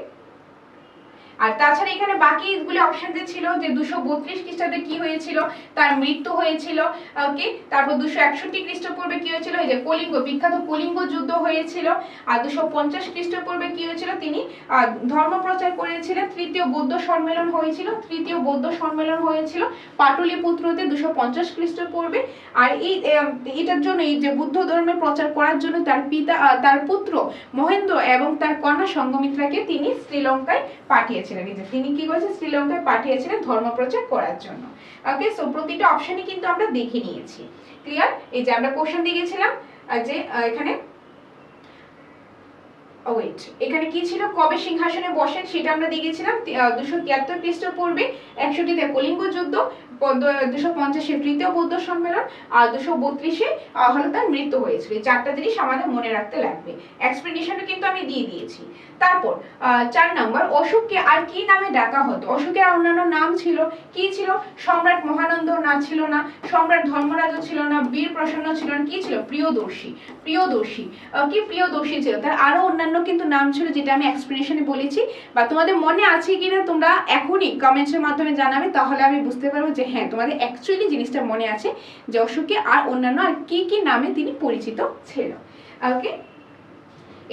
আর তাছাড়া এখানে বাকিগুলো অপশন যে ছিল যে 232 খ্রিস্টাব্দে কি হয়েছিল? তার মৃত্যু হয়েছিল। ওকে, তারপর 261 খ্রিস্টপূর্বে কি হয়েছিল? এই যে কলিঙ্গ, বিখ্যাত কলিঙ্গ যুদ্ধ হয়েছিল। আর 250 খ্রিস্টপূর্বে কি হয়েছিল? তিনি ধর্ম প্রচার করেছিলেন। তৃতীয় বৌদ্ধ সম্মেলন হয়েছিল পাটলিপুত্রতে 250 খ্রিস্টপূর্বে। আর এটার জন্য, এই যে বুদ্ধ ধর্মের প্রচার করার জন্য তার পুত্র মহেন্দ্র এবং তার কন্যা সঙ্ঘমিত্রাকে তিনি শ্রীলঙ্কায় পাঠিয়েছিলেন। তিনি কি করেছেন? শ্রীলঙ্কায় পাঠিয়েছিলেন ধর্ম প্রচার করার জন্য। ওকে, সো প্রতিটা অপশনই কিন্তু আমরা দেখে নিয়েছি। ক্লিয়ার? এই যে আমরা কোশ্চেন দিয়ে গেছিলাম যে এখানে এখানে কি ছিল? কবে সিংহাসনে বসেন সেটা আমরা দেখেছিলাম 273 খ্রিস্টপূর্বে, 61 কলিঙ্গ যুদ্ধ, 250 তৃতীয় বৌদ্ধ সম্মেলন, আর 232 হলো তার মৃত্যু হয়েছিল। এই 4টা জিনিস আমাদের মনে রাখতে লাগবে। এক্সপ্লেনেশনও কিন্তু আমি দিয়ে দিয়েছি। তারপর 4 নম্বর, অশোককে আর কি নামে ডাকা হতো? অশোকের অন্যান্য নাম ছিল, কি ছিল? সম্রাট মহানন্দ না ছিল না, সম্রাট ধর্মরাজ ছিল না, বীর প্রসন্ন ছিল না, কি ছিল? প্রিয়দর্শী কি প্রিয়দর্শী ছিল। তার আরো অন্যান্য কিন্তু নাম ছিল, যেটা আমি এক্সপ্লেনেশনে বলেছি, বা তোমাদের মনে আছে কিনা তোমরা এখনই কমেন্টসের মাধ্যমে জানাবে, তাহলে আমি বুঝতে পারবো যে হ্যাঁ তোমাদের অ্যাকচুয়ালি জিনিসটা মনে আছে যে অশোকে আর অন্যান্য আর কি কি নামে তিনি পরিচিত ছিল। ওকে,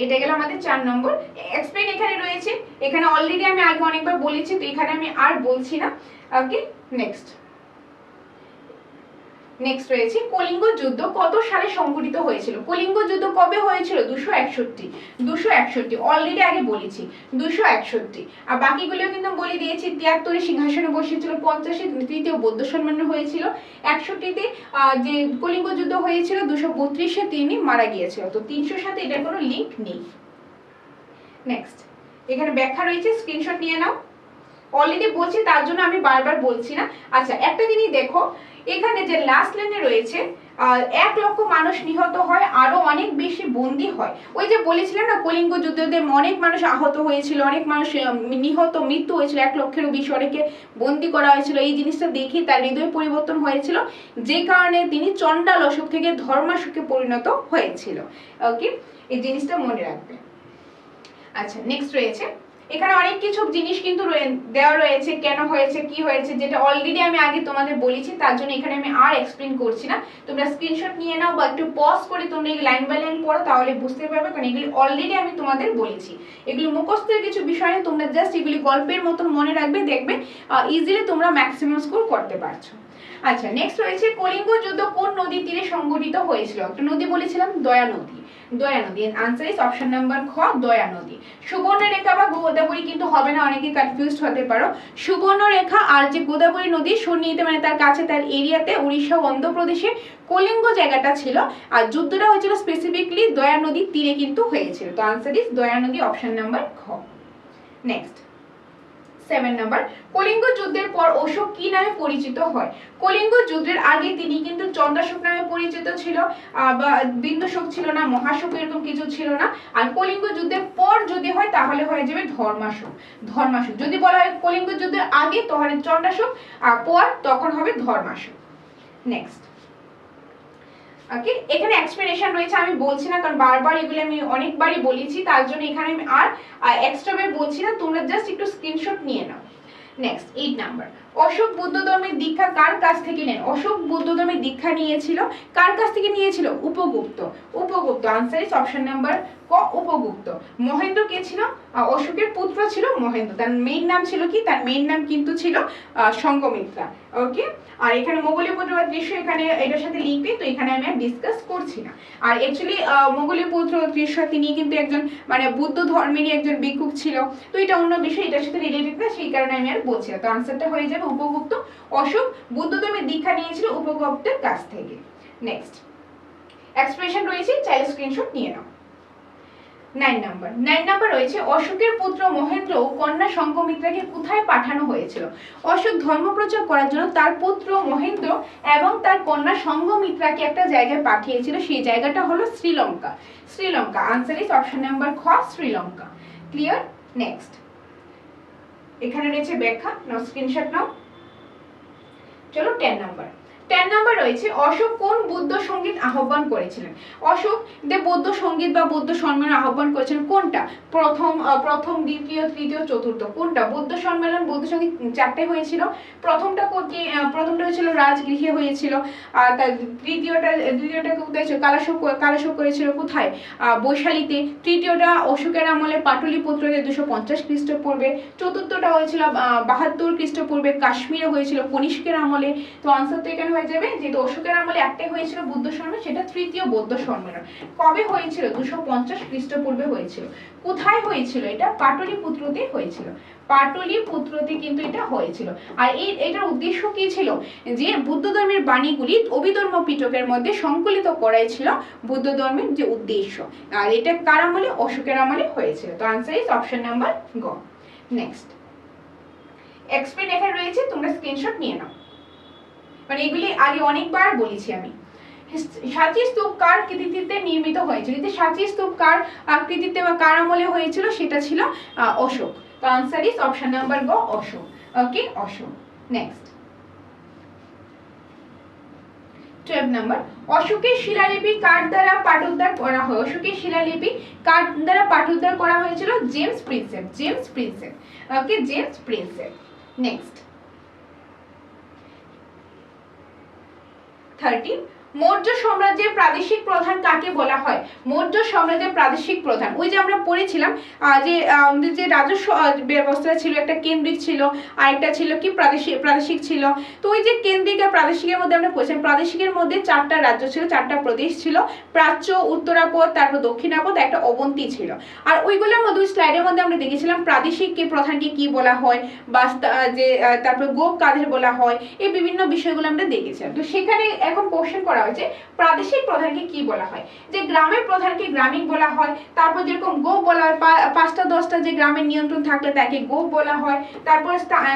এটা গেল আমাদের 4 নম্বর। এক্সপ্লেন এখানে রয়েছে, এখানে অলরেডি আমি আগে অনেকবার বলেছি, তো এখানে আমি আর বলছি না। ওকে, নেক্সট রয়েছে কলিঙ্গ যুদ্ধ কত সালে সংঘটিত হয়েছিল। কলিঙ্গ যুদ্ধ কবে হয়েছিল? 261 অলরেডি আগে বলেছি 261। আর বাকিগুলো কিন্তু বলে দিয়েছি। 73-এ সিংহাসনে বসেছিল, 50-এ তৃতীয় বৌদ্ধ সম্মেলন হয়েছিল, 61-তে যে কলিঙ্গ যুদ্ধ হয়েছিল, 232-এ তিনি মারা গিয়েছিল। তো 300-র সাথে এটার কোনো লিংক নেই। নেক্সট এখানে ব্যাখ্যা রয়েছে, স্ক্রিনশট নিয়ে নাও। অলরেডি বলছি তার জন্য আমি বারবার বলছি না। আচ্ছা, একটা জিনিস দেখো, এখানে যে লাস্ট লাইনে রয়েছে 1 লক্ষ মানুষ নিহত হয়, আরো অনেক বেশি বন্দী হয়। ওই যে বলেছিলাম না কলিঙ্গ যুদ্ধে অনেক মানুষ আহত হয়েছিল, অনেক মানুষ নিহত, মৃত্যু হয়েছিল, 1 লক্ষেরও বেশি, অনেকে বন্দী করা হয়েছিল। এই জিনিসটা দেখে তার হৃদয় পরিবর্তন হয়েছিল, যে কারণে তিনি চণ্ডাল অশোক থেকে ধর্মাশোকে পরিণত হয়েছিল। ওকে, এই জিনিসটা মনে রাখবে। আচ্ছা, নেক্সট রয়েছে, এখানে অনেক কিছু জিনিস কিন্তু দেওয়া রয়েছে, কেন হয়েছে, কি হয়েছে, যেটা অলরেডি আমি আগে তোমাদের বলেছি, তার জন্য এখানে আমি আর এক্সপ্লেন করছি না। তোমরা স্ক্রিনশট নিয়ে নাও বা একটু পজ করে তোমরা এই লাইন বাই লাইন পড়ো, তাহলে বুঝতে পারবে, কারণ এগুলি অলরেডি আমি তোমাদের বলেছি। এগুলি মুখস্থের কিছু বিষয়, তোমরা জাস্ট এগুলি গল্পের মতন মনে রাখবে, দেখবে ইজিলি তোমরা ম্যাক্সিমাম স্কোর করতে পারছো। আচ্ছা, নেক্সট রয়েছে কলিঙ্গ যুদ্ধ কোন নদীর তীরে সংঘটিত হয়েছিল। একটা নদী বলেছিলাম, দয়া নদী। দয়া নদী, আনসার ইজ অপশন নাম্বার খ, দয়া নদী। সুবর্ণরেখা বা গোদাবরী কিন্তু হবে না, অনেকে কনফিউজড হতে পারো। সুবর্ণরেখা আর যে গোদাবরী নদী সন্নিহিত, মানে তার কাছে, তার এরিয়াতে, উড়িষ্যা ও অন্ধ্রপ্রদেশে কলিঙ্গ জায়গাটা ছিল, আর যুদ্ধটা হয়েছিল স্পেসিফিকলি দয়া নদীর তীরে কিন্তু হয়েছিল। তো আনসার ইজ দয়া নদী, অপশন নাম্বার খ। নেক্সট 7 নাম্বার, কলিঙ্গ যুদ্ধের পর অশোক কি নামে পরিচিত হয়। কলিঙ্গ যুদ্ধের আগে তিনি কিন্তু চন্দ্রাশোক নামে পরিচিত ছিল, বা বিন্দুশোক ছিল না, মহাশোক এরকম কিছু ছিল না। আর কলিঙ্গ যুদ্ধের পর যদি হয় তাহলে হয়ে যাবে ধর্মাশোক। ধর্মাশোক যদি বলা হয় কলিঙ্গ যুদ্ধের আগে তাহলে চন্দ্রাশোক, আর পর তখন হবে ধর্মাশোক। নেক্সট, ওকে, এখানে এক্সপ্লেনেশন রয়েছে, আমি বলছি না, কারণ বারবার এগুলো আমি অনেকবারই বলেছি, তার জন্য এখানে আমি আর এক্সট্রা ভাবে বলছি না, তোমরা জাস্ট একটু স্ক্রিনশট নিয়ে নাও। নেক্সট 8 নাম্বার, অশোক বৌদ্ধ ধর্মের দীক্ষা কার কাছ থেকে নেন। অশোক বৌদ্ধ ধর্মের দীক্ষা নিয়েছিল, কার কাছ থেকে নিয়েছিল? Upagupta. Upagupta, answer is option number ক, উপগুপ্ত। মহেন্দ্র কে ছিল? অশোকের পুত্র ছিল মহেন্দ্র। তার মেইন নাম ছিল কি? তার মেইন নাম কিন্তু ছিল সংঘমিত্রা। ওকে, আর এখানে মোগলীয় পুত্র বা দৃশ্য এখানে এটার সাথে লিঙ্ক, তো এখানে আমি আর ডিসকাস করছি না। আর অ্যাকচুয়ালি মোগলীয় পুত্র দৃশ্য তিনি কিন্তু একজন মানে বুদ্ধ ধর্মেরই একজন ভিক্ষুক ছিল, তো এটা অন্য বিষয়, এটার সাথে রিলেটেড না, সেই কারণে আমি আর বলছি না। তো আনসারটা হয়ে যাবে উপগুপ্ত। অশোক বুদ্ধ ধর্মের দীক্ষা নিয়েছিল উপগুপ্তের কাছ থেকে। নেক্সট এক্সপ্রেশন রয়েছে, চাইলে স্ক্রিনশট নিয়ে নাও। 9 নাম্বার রয়েছে, অশোকের পুত্র মহেন্দ্র ও কন্যা সংঘমিত্রাকে কোথায় পাঠানো হয়েছিল। অশোক ধর্মপ্রচার করার জন্য তার পুত্র মহেন্দ্র এবং তার কন্যা সংঘমিত্রাকে একটা জায়গায় পাঠিয়েছিল, সেই জায়গাটা হলো Sri Lanka. Sri Lanka, answer is option number খ, শ্রীলঙ্কা। ক্লিয়ার? নেক্সট এখানে রয়েছে ব্যাখ্যা, নাও স্ক্রিনশট নাও। চলো 10 নাম্বার রয়েছে, অশোক কোন বৌদ্ধ সঙ্গীত আহ্বান করেছিলেন। অশোক যে বৌদ্ধ সঙ্গীত বা বৌদ্ধ সম্মেলন আহ্বান করেছিলেন, কোনটা? প্রথম, দ্বিতীয়, তৃতীয়, চতুর্থ, কোনটা? বৌদ্ধ সম্মেলন, বৌদ্ধ সঙ্গীত 4টে হয়েছিল। প্রথমটা হয়েছিল রাজগৃহে হয়েছিল, আর তার দ্বিতীয়টা কোথায় ছিল? কালাশোক করেছিল কোথায়? বৈশালীতে। তৃতীয়টা অশোকের আমলে পাটলিপুত্রতে 250 খ্রিস্টপূর্বে। চতুর্থটা হয়েছিল 72 খ্রিস্টপূর্বে কাশ্মীরে হয়েছিল কনিষ্কের আমলে। তো আনসার তো এখানে হয়ে যাবে, যেহেতু অশোকের আমলে একটাই হয়েছিল বুদ্ধ সম্মেলন, সেটা তৃতীয় বৌদ্ধ সম্মেলন। কবে হয়েছিল? 250 খ্রিস্টপূর্বে হয়েছিল। কোথায় হয়েছিল এটা? পাটলিপুত্রতে হয়েছিল। পাটলিপুত্রতে কিন্তু এটা হয়েছিল। আর এটার উদ্দেশ্য কি ছিল? যে বুদ্ধ ধর্মের বাণীগুলি অভিধর্ম পিটকের মধ্যে সংকলিত করাই ছিল বুদ্ধ ধর্মের যে উদ্দেশ্য। আর এটা কার আমলে? অশোকের আমলে হয়েছিল। তো আনসার ইজ অপশন নাম্বার গ। নেক্সট এক্সপ্লেন এখানে রয়েছে, তোমরা স্ক্রিনশট নিয়ে নাও। মানে এগুলি আগে অনেকবার বলেছি আমি। সাঁচি স্তূপ কার কৃতিত্বে নির্মিত হয়েছিল? যে সাঁচি স্তূপ কার কৃতিত্বে বা কার আমলে হয়েছিল, সেটা ছিল অশোক। তো আনসার ইজ অপশন নাম্বার গ, অশোক। ওকে, অশোক। নেক্সট 12 নাম্বার, অশোকের শিলালিপি কার দ্বারা পাঠোদ্ধার করা হয়। অশোকের শিলালিপি কার দ্বারা পাঠোদ্ধার করা হয়েছিল? James Prinsep. Okay, James Prinsep. Next 13, Maurya সাম্রাজ্যের প্রাদেশিক প্রধান কাকে বলা হয়? মৌর্য সাম্রাজ্যের প্রাদেশিক প্রধান, ওই যে আমরা পড়েছিলাম যে রাজস্ব ব্যবস্থা ছিল, একটা কেন্দ্রিক ছিল আর একটা ছিল কি প্রাদেশিক ছিল। তো ওই যে কেন্দ্রিক আর প্রাদেশিকের মধ্যে আমরা পড়েছিলাম, প্রাদেশিকের মধ্যে 4টা রাজ্য ছিল, 4টা প্রদেশ ছিল, প্রাচ্য, উত্তরাপদ, তারপর দক্ষিণাপদ, একটা অবন্তী ছিল। আর ওইগুলোর মধ্যে ওই স্লাইডের মধ্যে আমরা দেখেছিলাম প্রাদেশিক প্রধানকে কি বলা হয়, বা তারপর গোপ কাদের বলা হয়, এই বিভিন্ন বিষয়গুলো আমরা দেখেছিলাম। তো সেখানে এখন কোশ্চেন করা হয়েছে প্রাদেশিক প্রধানকে কি বলা হয়। যে গ্রামের প্রধানকে গ্রামিক বলা হয়, তারপর যেরকম গোপ বলা হয় 5টা 10টা যে গ্রামের নিয়ন্ত্রণ থাকলে তাকে গোপ বলা হয়। তারপর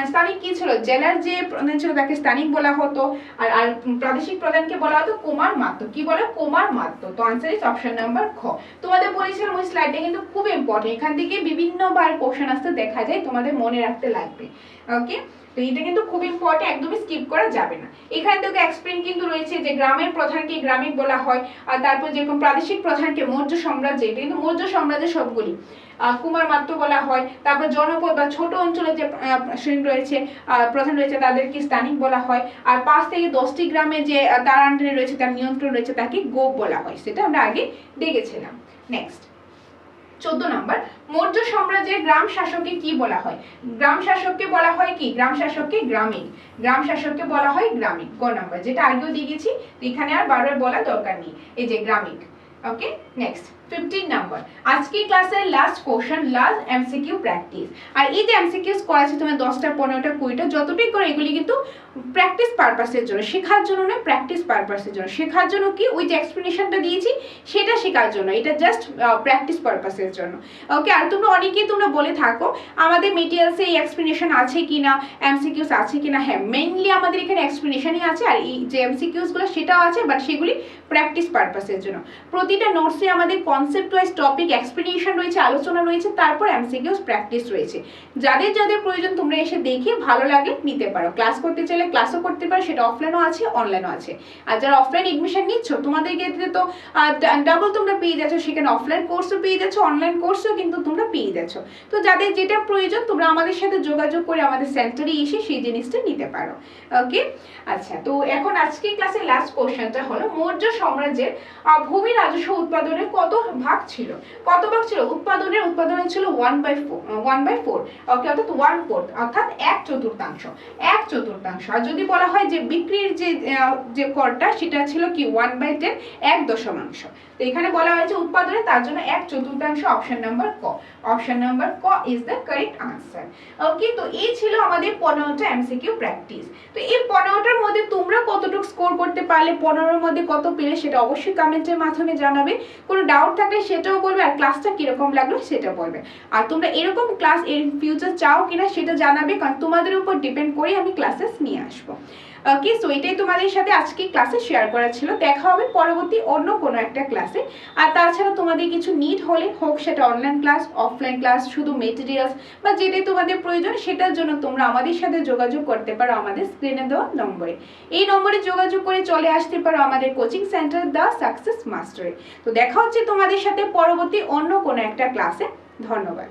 স্থানিক কি ছিল, জেলার যে প্রধান ছিল তাকে স্থানিক বলা হতো। আর প্রাদেশিক প্রধানকে বলা হতো কুমার মাত্র। কি বলে? কুমার মাত্র। তো আনসার ইজ অপশন নাম্বার খ। তোমাদের বলেছিলাম ওই স্লাইডটা কিন্তু খুব ইম্পর্টেন্ট, এখান থেকে বিভিন্নবার কোশ্চেন আসতে দেখা যায়, তোমাদের মনে রাখতে লাগবে। ওকে, তো এটা কিন্তু খুব ইম্পর্টেন্ট, একদমই স্কিপ করা যাবে না। এখানে থেকে এক্সপ্লেইন কিন্তু রয়েছে যে গ্রামের প্রধানকে গ্রামিক বলা হয়, আর তারপর যেরকম প্রাদেশিক প্রধানকে মৌর্য সাম্রাজ্যে, এটা কিন্তু মৌর্য সাম্রাজ্যের সবগুলি কুমার মাত্র বলা হয়। তারপর জনপদ বা ছোট অঞ্চলে যে শ্রেণী রয়েছে, প্রধান রয়েছে, তাদেরকে স্থানিক বলা হয়। আর 5 থেকে 10টি গ্রামে যে তার আন্ডারে রয়েছে, তার নিয়ন্ত্রণ রয়েছে, তাকে গোপ বলা হয়। সেটা আমরা আগে দেখেছিলাম। নেক্সট 14 নম্বর, মৌর্য সাম্রাজ্যের গ্রাম শাসককে কি বলা হয়? গ্রাম শাসককে বলা হয় কি? গ্রাম শাসককে গ্রামিক। গ্রাম শাসককে বলা হয় গ্রামিক। গ নাম্বার, যেটা আগেও দিয়ে গেছি, এখানে আর বারবার বলা দরকার নেই, এই যে গ্রামিক। ওকে, নেক্সট 15 নাম্বার, আজকের ক্লাসের last question, last MCQ practice. আর এই যে এমসিকিউস করাচ্ছি তুমি 10টা 15টা 20টা যতটুকু করে, এগুলি কিন্তু প্র্যাকটিস পারপাসের জন্য, শেখার জন্য নয়, প্র্যাকটিস পারপাসের জন্য। শেখার জন্য কি, ওই যে এক্সপ্লেনেশনটা দিয়েছি সেটা শেখার জন্য, এটা জাস্ট প্র্যাকটিস পারপাসের জন্য। ওকে, আর তোমরা অনেকেই তোমরা বলে থাকো আমাদের মেটেরিয়ালসে এই এক্সপ্লেনেশন আছে কিনা, এমসিকিউস আছে কিনা। হ্যাঁ, মেইনলি আমাদের এখানে এক্সপ্লেনেশনই আছে, আর এই যে এমসিকিউসগুলো সেটাও আছে, বাট সেগুলি প্র্যাকটিস পারপাসের জন্য। প্রতিটা নোটসে আমাদের কনসেপ্ট ওয়াইজ টপিক এক্সপ্লেনেশন রয়েছে, আলোচনা রয়েছে, তারপর এমসিকিউস প্র্যাকটিস রয়েছে। যাদের যাদের প্রয়োজন তোমরা এসে দেখে ভালো লাগে নিতে পারো। ক্লাস করতে চাইলে ক্লাসও করতে পারো, সেটা অফলাইনও আছে, অনলাইনও আছে। আর যারা অফলাইন এডমিশন নিচ্ছ তোমাদের ক্ষেত্রে তো ডাবল তোমরা পেয়ে যাচ্ছ, সেখানে অফলাইন কোর্সও পেয়ে যাচ্ছ, অনলাইন কোর্সও কিন্তু তোমরা পেয়ে যাচ্ছ। তো যাদের যেটা প্রয়োজন তোমরা আমাদের সাথে যোগাযোগ করে আমাদের সেন্টারে এসে সেই জিনিসটা নিতে পারো। ওকে, আচ্ছা, তো এখন আজকে ক্লাসের লাস্ট কোশ্চেনটা হলো মৌর্য সাম্রাজ্যের ভূমি রাজস্ব উৎপাদনের কত ভাগ ছিল? কত ভাগ ছিল? উৎপাদনের ছিল 1/4। ওকে, অর্থাৎ 1/4, অর্থাৎ 1/4। 1/4। আর যদি বলা হয় যে বিক্রির যে করটা সেটা ছিল কি 1/10, 1 দশমাংশ। তো এখানে বলা হয়েছে উৎপাদনে, তার জন্য 1/4। অপশন নাম্বার ক। অপশন নাম্বার ক ইজ দ্য কারেক্ট আনসার। ওকে, তো এই ছিল আমাদের 15টা এমসিকিউ প্র্যাকটিস। তো এই 15টার মধ্যে তোমরা কতটুকু স্কোর করতে পারলে, 15এর মধ্যে কত পেলে সেটা অবশ্যই কমেন্টের মাধ্যমে জানাবে। কোনো ডাউট থাকলে সেটাও বলবে, আর ক্লাসটা কিরকম লাগলো সেটা বলবে। আর তোমরা এরকম ক্লাস এর ফিউচার চাও কিনা সেটা জানাবে, কারণ তোমাদের উপর ডিপেন্ড করে আমি ক্লাসেস নিয়ে আসবো। ওকে, সো এটাই তোমাদের সাথে আজকে ক্লাসে শেয়ার করা ছিল। দেখা হবে পরবর্তী অন্য কোনো একটা ক্লাসে। আর তাছাড়া তোমাদের কিছু নিড হলে, হোক সেটা অনলাইন ক্লাস, অফলাইন ক্লাস, শুধু মেটেরিয়ালস বা যেটাই তোমাদের প্রয়োজন, সেটার জন্য তোমরা আমাদের সাথে যোগাযোগ করতে পারো আমাদের স্ক্রিনে দেওয়া নম্বরে। এই নম্বরে যোগাযোগ করে চলে আসতে পারো আমাদের কোচিং সেন্টার দ্য সাকসেস মাস্টারে। তো দেখা হচ্ছে তোমাদের সাথে পরবর্তী অন্য কোনো একটা ক্লাসে। ধন্যবাদ।